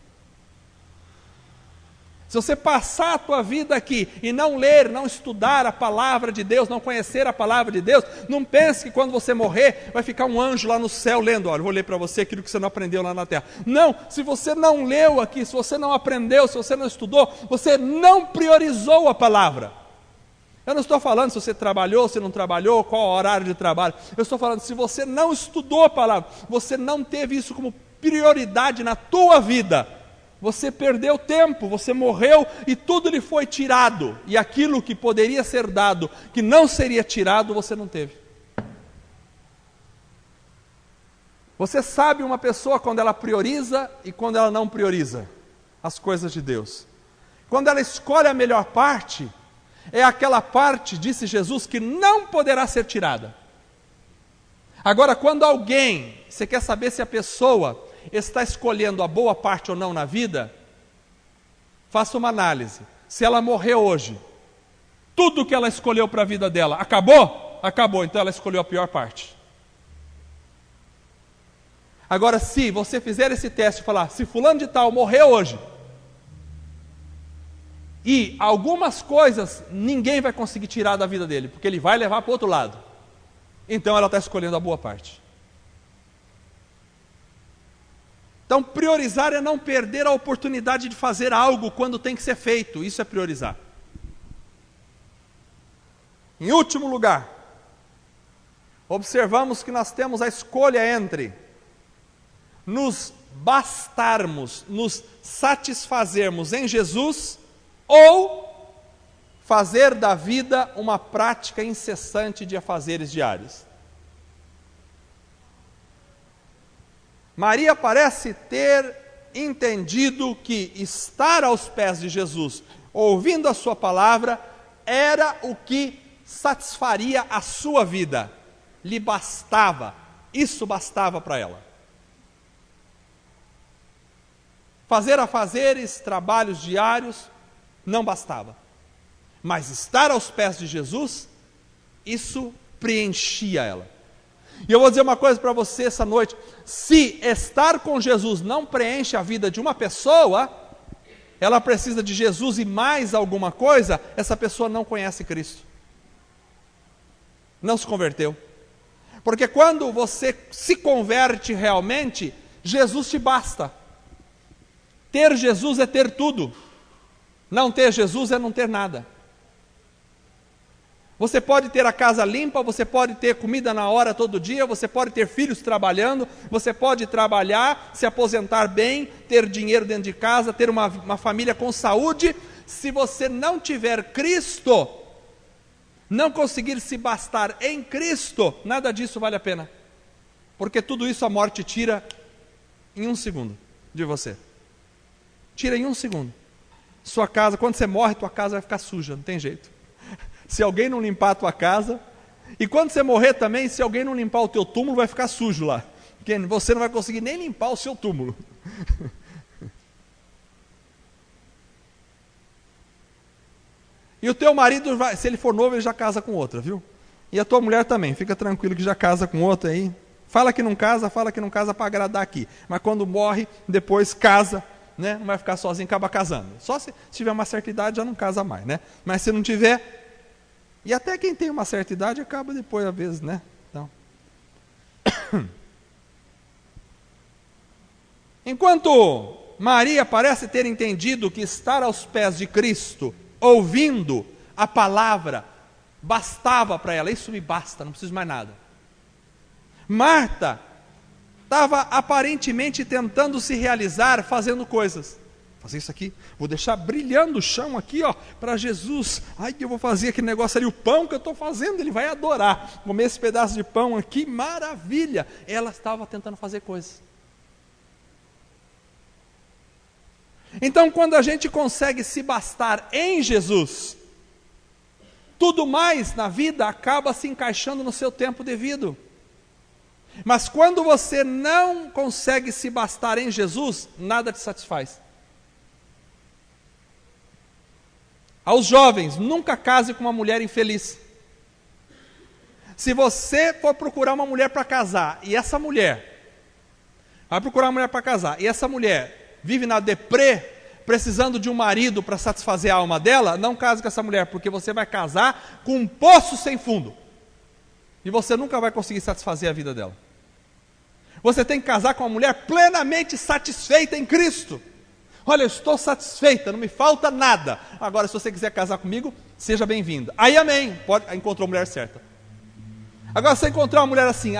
Se você passar a tua vida aqui e não ler, não estudar a palavra de Deus, não conhecer a palavra de Deus, não pense que quando você morrer, vai ficar um anjo lá no céu lendo, olha, vou ler para você aquilo que você não aprendeu lá na terra. Não, se você não leu aqui, se você não aprendeu, se você não estudou, você não priorizou a palavra. Eu não estou falando se você trabalhou, se não trabalhou, qual o horário de trabalho. Eu estou falando se você não estudou a palavra, você não teve isso como prioridade na tua vida, você perdeu tempo, você morreu e tudo lhe foi tirado. E aquilo que poderia ser dado, que não seria tirado, você não teve. Você sabe uma pessoa quando ela prioriza e quando ela não prioriza as coisas de Deus. Quando ela escolhe a melhor parte, é aquela parte, disse Jesus, que não poderá ser tirada. Agora, quando alguém, você quer saber se a pessoa está escolhendo a boa parte ou não na vida, faça uma análise. Se ela morrer hoje, tudo que ela escolheu para a vida dela, acabou? Acabou, então ela escolheu a pior parte. Agora, se você fizer esse teste e falar, se fulano de tal morreu hoje, e algumas coisas ninguém vai conseguir tirar da vida dele, porque ele vai levar para o outro lado, então ela está escolhendo a boa parte. Então, priorizar é não perder a oportunidade de fazer algo quando tem que ser feito. Isso é priorizar. Em último lugar, observamos que nós temos a escolha entre nos bastarmos, nos satisfazermos em Jesus ou fazer da vida uma prática incessante de afazeres diários. Maria parece ter entendido que estar aos pés de Jesus, ouvindo a sua palavra, era o que satisfaria a sua vida. Lhe bastava, isso bastava para ela. Fazer afazeres, trabalhos diários, não bastava. Mas estar aos pés de Jesus, isso preenchia ela. E eu vou dizer uma coisa para você essa noite, se estar com Jesus não preenche a vida de uma pessoa, ela precisa de Jesus e mais alguma coisa, essa pessoa não conhece Cristo. Não se converteu. Porque quando você se converte realmente, Jesus te basta. Ter Jesus é ter tudo. Não ter Jesus é não ter nada. Você pode ter a casa limpa, você pode ter comida na hora todo dia, você pode ter filhos trabalhando, você pode trabalhar, se aposentar bem, ter dinheiro dentro de casa, ter uma família com saúde. Se você não tiver Cristo, não conseguir se bastar em Cristo, nada disso vale a pena. Porque tudo isso a morte tira em 1 segundo de você. Tira em 1 segundo. Sua casa, quando você morre, tua casa vai ficar suja, não tem jeito. Se alguém não limpar a tua casa, e quando você morrer também, se alguém não limpar o teu túmulo, vai ficar sujo lá, porque você não vai conseguir nem limpar o seu túmulo. E o teu marido, se ele for novo, ele já casa com outra, viu? E a tua mulher também, fica tranquilo que já casa com outra aí. Fala que não casa para agradar aqui, mas quando morre, depois casa, né? Não vai ficar sozinho, acaba casando. Só se tiver uma certa idade, já não casa mais, né? Mas se não tiver... E até quem tem uma certa idade acaba depois, às vezes, né? Então. Enquanto Maria parece ter entendido que estar aos pés de Cristo, ouvindo a palavra, bastava para ela, isso me basta, não preciso mais nada. Marta estava aparentemente tentando se realizar fazendo coisas. Fazer isso aqui, vou deixar brilhando o chão aqui, ó, para Jesus. Ai, eu vou fazer aquele negócio ali, o pão que eu estou fazendo, ele vai adorar. Comer esse pedaço de pão aqui, maravilha. Ela estava tentando fazer coisas. Então, quando a gente consegue se bastar em Jesus, tudo mais na vida acaba se encaixando no seu tempo devido. Mas quando você não consegue se bastar em Jesus, nada te satisfaz. Aos jovens, nunca case com uma mulher infeliz. Se você for procurar uma mulher para casar, e essa mulher, vai procurar uma mulher para casar, e essa mulher vive na deprê, precisando de um marido para satisfazer a alma dela, não case com essa mulher, porque você vai casar com um poço sem fundo. E você nunca vai conseguir satisfazer a vida dela. Você tem que casar com uma mulher plenamente satisfeita em Cristo. Olha, eu estou satisfeita, não me falta nada. Agora, se você quiser casar comigo, seja bem-vinda. Aí, amém, encontrou a mulher certa. Agora, se você encontrar uma mulher assim,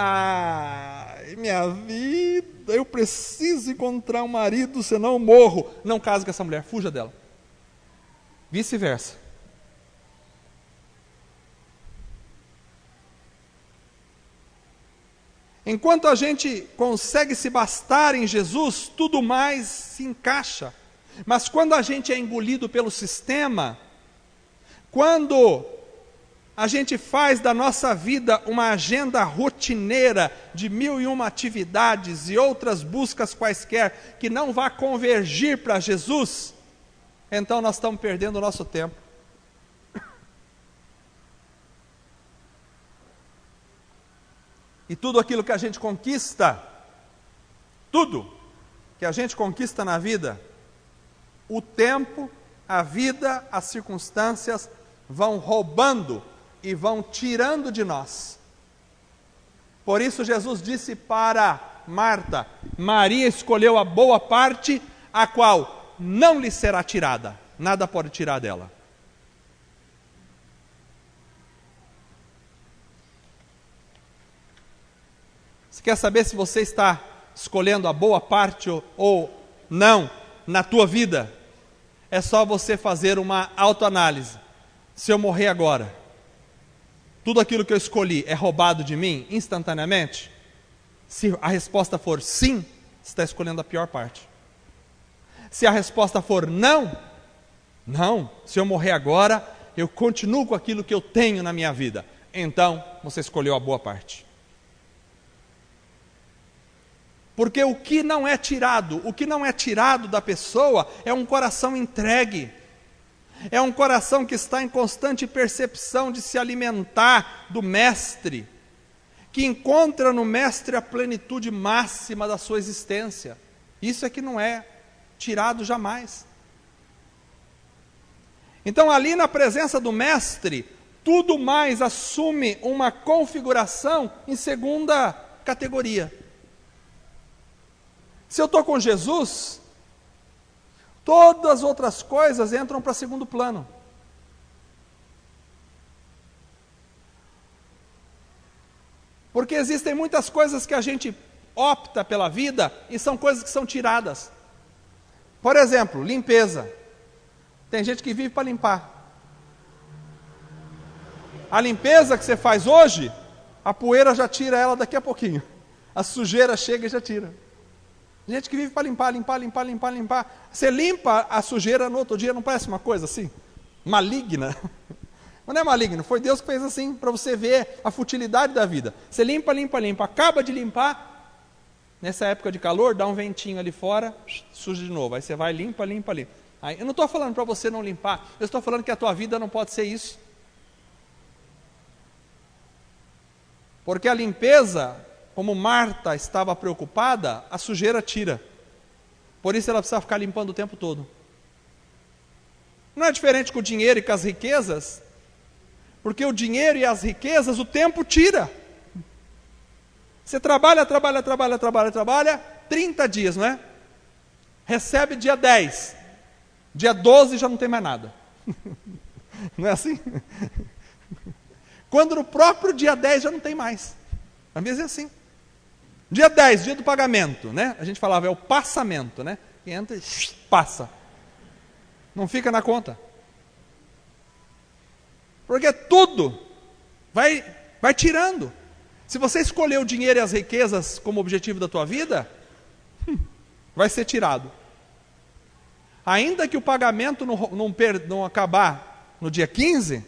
minha vida, eu preciso encontrar um marido, senão eu morro. Não case com essa mulher, fuja dela. Vice-versa. Enquanto a gente consegue se bastar em Jesus, tudo mais se encaixa. Mas quando a gente é engolido pelo sistema, quando a gente faz da nossa vida uma agenda rotineira de 1001 atividades e outras buscas quaisquer que não vá convergir para Jesus, então nós estamos perdendo o nosso tempo. E tudo aquilo que a gente conquista, tudo que a gente conquista na vida, o tempo, a vida, as circunstâncias vão roubando e vão tirando de nós. Por isso Jesus disse para Marta: Maria escolheu a boa parte, a qual não lhe será tirada. Nada pode tirar dela. Você quer saber se você está escolhendo a boa parte ou não na tua vida? É só você fazer uma autoanálise. Se eu morrer agora, tudo aquilo que eu escolhi é roubado de mim instantaneamente? Se a resposta for sim, você está escolhendo a pior parte. Se a resposta for não, se eu morrer agora, eu continuo com aquilo que eu tenho na minha vida. Então, você escolheu a boa parte. Porque o que não é tirado da pessoa é um coração entregue. É um coração que está em constante percepção de se alimentar do Mestre, que encontra no Mestre a plenitude máxima da sua existência. Isso é que não é tirado jamais. Então, ali na presença do Mestre, tudo mais assume uma configuração em segunda categoria. Se eu estou com Jesus, todas as outras coisas entram para segundo plano. Porque existem muitas coisas que a gente opta pela vida e são coisas que são tiradas. Por exemplo, limpeza. Tem gente que vive para limpar. A limpeza que você faz hoje, a poeira já tira ela daqui a pouquinho. A sujeira chega e já tira. Gente que vive para limpar. Você limpa a sujeira no outro dia, não parece uma coisa assim? Maligna. Mas não é maligno, foi Deus que fez assim, para você ver a futilidade da vida. Você limpa, acaba de limpar, nessa época de calor, dá um ventinho ali fora, suja de novo. Aí você vai, limpa. Aí, eu não estou falando para você não limpar, eu estou falando que a tua vida não pode ser isso. Porque a limpeza, como Marta estava preocupada, a sujeira tira. Por isso ela precisa ficar limpando o tempo todo. Não é diferente com o dinheiro e com as riquezas, porque o dinheiro e as riquezas o tempo tira. Você trabalha, 30 dias, não é? Recebe dia 10. Dia 12 já não tem mais nada. Não é assim? Quando no próprio dia 10 já não tem mais. Às vezes é assim. Dia 10, dia do pagamento, né? A gente falava, é o passamento, né? E entra e passa. Não fica na conta. Porque tudo vai tirando. Se você escolher o dinheiro e as riquezas como objetivo da tua vida, vai ser tirado. Ainda que o pagamento não acabar no dia 15,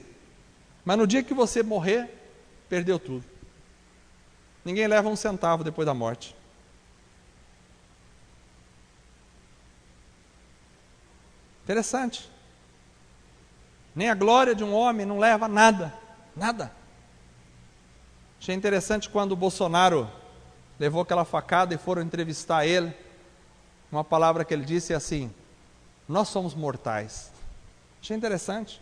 mas no dia que você morrer, perdeu tudo. Ninguém leva um centavo depois da morte. Interessante. Nem a glória de um homem não leva nada. Nada. Achei interessante quando o Bolsonaro levou aquela facada e foram entrevistar ele. Uma palavra que ele disse é assim: Nós somos mortais. Achei interessante.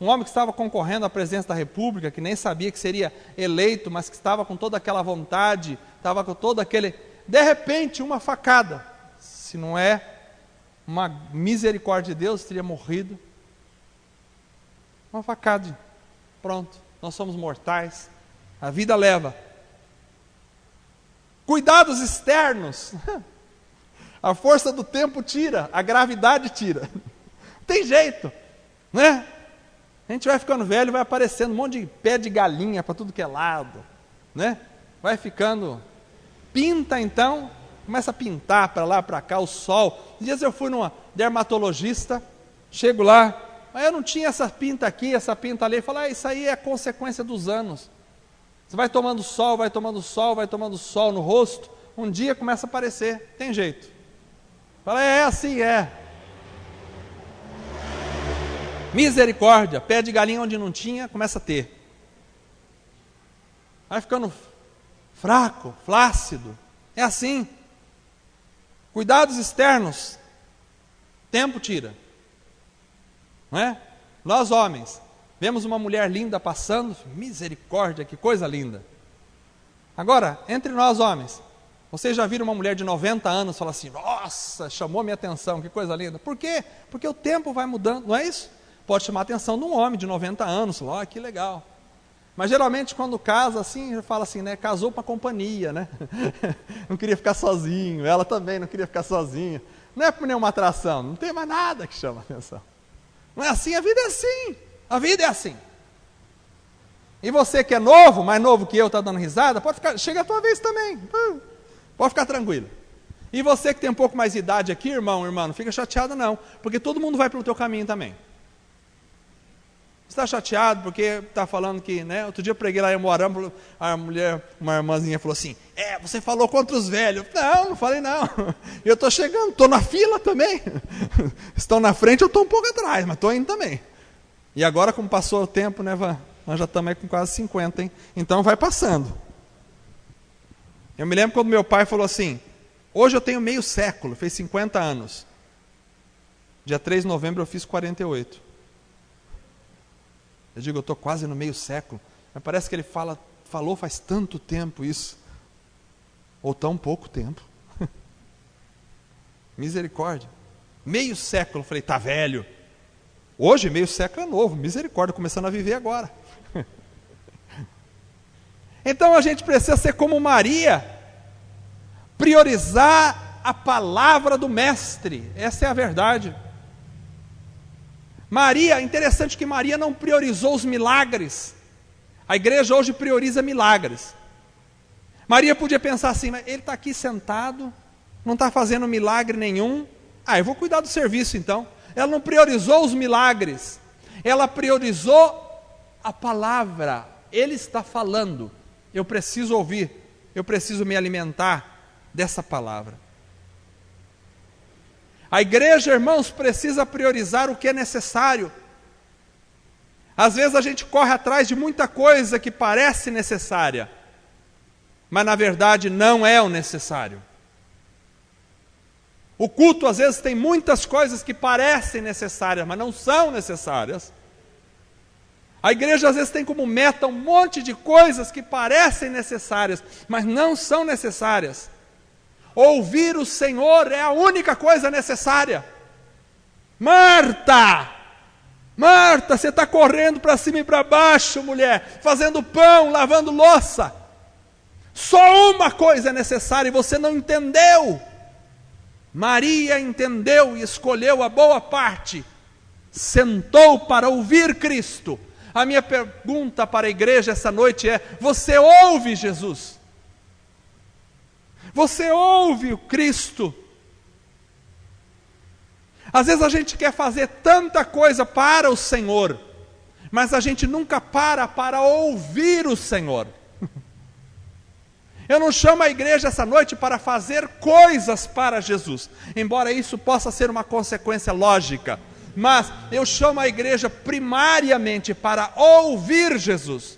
Um homem que estava concorrendo à presidência da República, que nem sabia que seria eleito, mas que estava com toda aquela vontade, estava com todo aquele... De repente, uma facada. Se não é uma misericórdia de Deus, teria morrido. Uma facada. Pronto, nós somos mortais. A vida leva. Cuidados externos. A força do tempo tira, a gravidade tira. Tem jeito, né? A gente vai ficando velho, vai aparecendo um monte de pé de galinha para tudo que é lado, né? Vai ficando... Pinta então, começa a pintar para lá, para cá, o sol. Dias eu fui numa dermatologista, chego lá, mas eu não tinha essa pinta aqui, essa pinta ali. Fala, isso aí é consequência dos anos. Você vai tomando sol, vai tomando sol, vai tomando sol no rosto, um dia começa a aparecer, tem jeito. Fala, é assim, é. Misericórdia, pé de galinha onde não tinha, começa a ter. Vai ficando fraco, flácido, é assim. Cuidados externos, tempo tira, não é? Nós homens, vemos uma mulher linda passando, misericórdia, que coisa linda. Agora, entre nós homens, vocês já viram uma mulher de 90 anos e falam assim, nossa, chamou minha atenção, que coisa linda. Por quê? Porque o tempo vai mudando, não é isso? Pode chamar a atenção de um homem de 90 anos, ó, que legal. Mas geralmente quando casa assim, fala assim, né, casou para companhia, né? Não queria ficar sozinho, ela também não queria ficar sozinha. Não é por nenhuma atração, não tem mais nada que chama a atenção. Não é assim, a vida é assim. A vida é assim. E você que é novo, mais novo que eu, está dando risada, pode ficar, chega a tua vez também. Pode ficar tranquilo. E você que tem um pouco mais de idade aqui, irmão, irmã, não fica chateado não, porque todo mundo vai pelo teu caminho também. Você está chateado porque está falando que, né? Outro dia eu preguei lá em Moarama, a mulher, uma irmãzinha falou assim, você falou contra os velhos. Não falei não. Eu estou chegando, estou na fila também. Estão na frente, eu estou um pouco atrás, mas estou indo também. E agora, como passou o tempo, né, nós já estamos aí com quase 50, hein? Então vai passando. Eu me lembro quando meu pai falou assim, hoje eu tenho meio século, fez 50 anos. Dia 3 de novembro eu fiz 48. Eu digo, eu estou quase no meio século. Mas parece que ele falou faz tanto tempo isso. Ou tão pouco tempo. Misericórdia. Meio século, eu falei, está velho. Hoje, meio século é novo. Misericórdia, começando a viver agora. Então a gente precisa ser como Maria. Priorizar a palavra do Mestre. Essa é a verdade. Maria, interessante que Maria não priorizou os milagres. A igreja hoje prioriza milagres. Maria podia pensar assim, mas ele está aqui sentado, não está fazendo milagre nenhum. Eu vou cuidar do serviço então. Ela não priorizou os milagres. Ela priorizou a palavra. Ele está falando. Eu preciso ouvir. Eu preciso me alimentar dessa palavra. A igreja, irmãos, precisa priorizar o que é necessário. Às vezes a gente corre atrás de muita coisa que parece necessária, mas na verdade não é o necessário. O culto às vezes tem muitas coisas que parecem necessárias, mas não são necessárias. A igreja às vezes tem como meta um monte de coisas que parecem necessárias, mas não são necessárias. Ouvir o Senhor é a única coisa necessária. Marta, você está correndo para cima e para baixo, mulher, fazendo pão, lavando louça. Só uma coisa é necessária e você não entendeu. Maria entendeu e escolheu a boa parte. Sentou para ouvir Cristo. A minha pergunta para a igreja essa noite é, você ouve Jesus? Você ouve o Cristo? Às vezes a gente quer fazer tanta coisa para o Senhor, mas a gente nunca para ouvir o Senhor. Eu não chamo a igreja essa noite para fazer coisas para Jesus, embora isso possa ser uma consequência lógica, mas eu chamo a igreja primariamente para ouvir Jesus.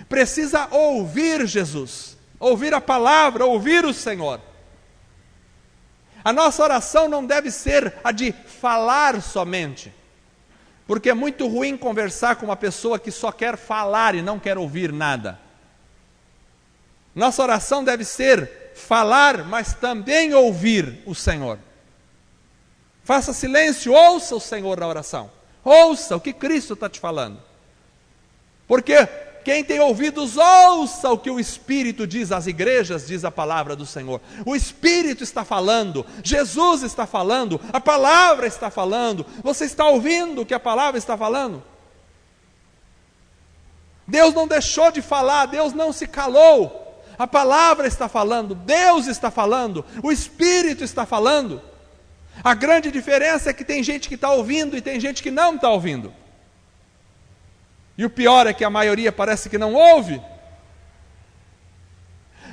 Precisa ouvir Jesus. Ouvir a palavra, ouvir o Senhor. A nossa oração não deve ser a de falar somente, porque é muito ruim conversar com uma pessoa que só quer falar e não quer ouvir nada. Nossa oração deve ser falar, mas também ouvir o Senhor. Faça silêncio, ouça o Senhor na oração. Ouça o que Cristo está te falando. Porque quem tem ouvidos, ouça o que o Espírito diz às igrejas, diz a palavra do Senhor. O Espírito está falando, Jesus está falando, a palavra está falando. Você está ouvindo o que a palavra está falando? Deus não deixou de falar, Deus não se calou. A palavra está falando, Deus está falando, o Espírito está falando. A grande diferença é que tem gente que está ouvindo e tem gente que não está ouvindo. E o pior é que a maioria parece que não ouve.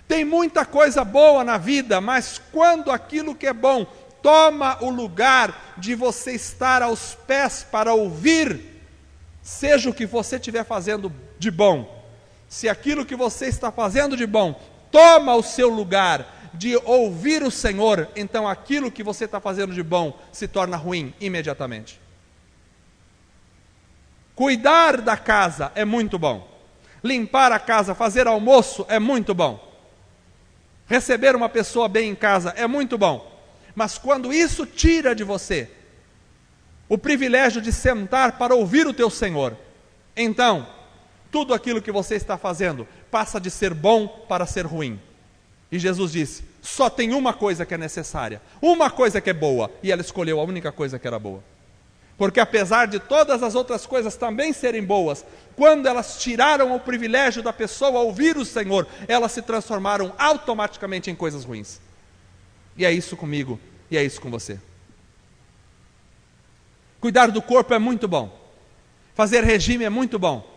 Tem muita coisa boa na vida, mas quando aquilo que é bom toma o lugar de você estar aos pés para ouvir, seja o que você estiver fazendo de bom, se aquilo que você está fazendo de bom toma o seu lugar de ouvir o Senhor, então aquilo que você está fazendo de bom se torna ruim imediatamente. Cuidar da casa é muito bom. Limpar a casa, fazer almoço é muito bom. Receber uma pessoa bem em casa é muito bom. Mas quando isso tira de você o privilégio de sentar para ouvir o teu Senhor, então tudo aquilo que você está fazendo passa de ser bom para ser ruim. E Jesus disse, só tem uma coisa que é necessária, uma coisa que é boa, e ela escolheu a única coisa que era boa. Porque apesar de todas as outras coisas também serem boas, quando elas tiraram o privilégio da pessoa ouvir o Senhor, elas se transformaram automaticamente em coisas ruins. E é isso comigo, e é isso com você. Cuidar do corpo é muito bom. Fazer regime é muito bom.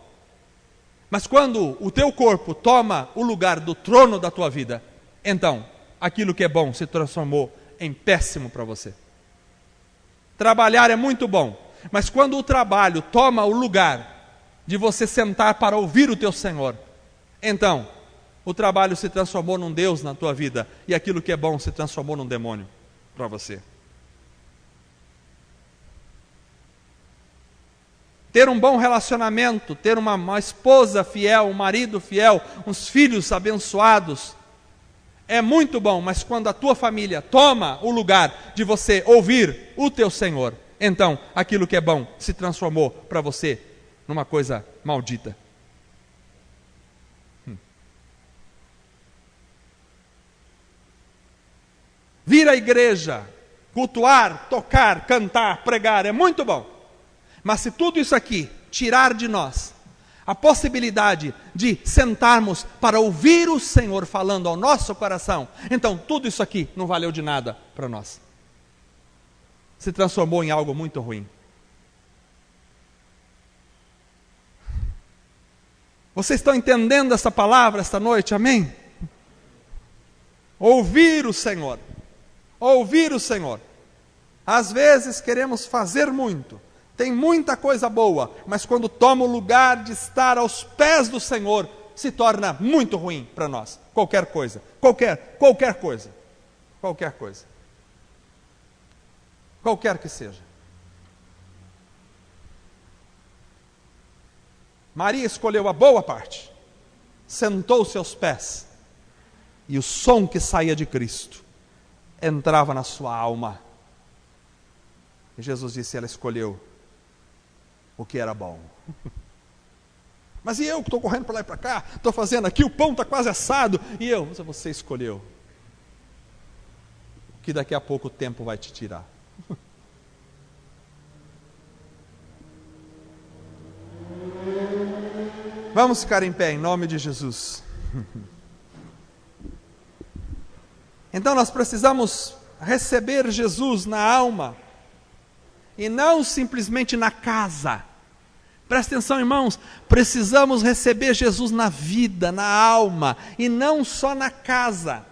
Mas quando o teu corpo toma o lugar do trono da tua vida, então aquilo que é bom se transformou em péssimo para você. Trabalhar é muito bom, mas quando o trabalho toma o lugar de você sentar para ouvir o teu Senhor, então o trabalho se transformou num Deus na tua vida, e aquilo que é bom se transformou num demônio para você. Ter um bom relacionamento, ter uma esposa fiel, um marido fiel, uns filhos abençoados, é muito bom, mas quando a tua família toma o lugar de você ouvir o teu Senhor, então aquilo que é bom se transformou para você numa coisa maldita. Vir à igreja, cultuar, tocar, cantar, pregar, é muito bom. Mas se tudo isso aqui tirar de nós a possibilidade de sentarmos para ouvir o Senhor falando ao nosso coração, então tudo isso aqui não valeu de nada para nós. Se transformou em algo muito ruim. Vocês estão entendendo essa palavra esta noite? Amém? Ouvir o Senhor. Ouvir o Senhor. Às vezes queremos fazer muito. Tem muita coisa boa, mas quando toma o lugar de estar aos pés do Senhor, se torna muito ruim para nós. Qualquer coisa, qualquer coisa, qualquer coisa. Qualquer que seja. Maria escolheu a boa parte, sentou-se aos pés, e o som que saía de Cristo entrava na sua alma. E Jesus disse, ela escolheu o que era bom. Mas e eu que estou correndo para lá e para cá, estou fazendo aqui, o pão está quase assado, e eu? Você escolheu o que daqui a pouco o tempo vai te tirar. Vamos ficar em pé em nome de Jesus. Então nós precisamos receber Jesus na alma, e não simplesmente na casa. Presta atenção, irmãos, precisamos receber Jesus na vida, na alma, e não só na casa.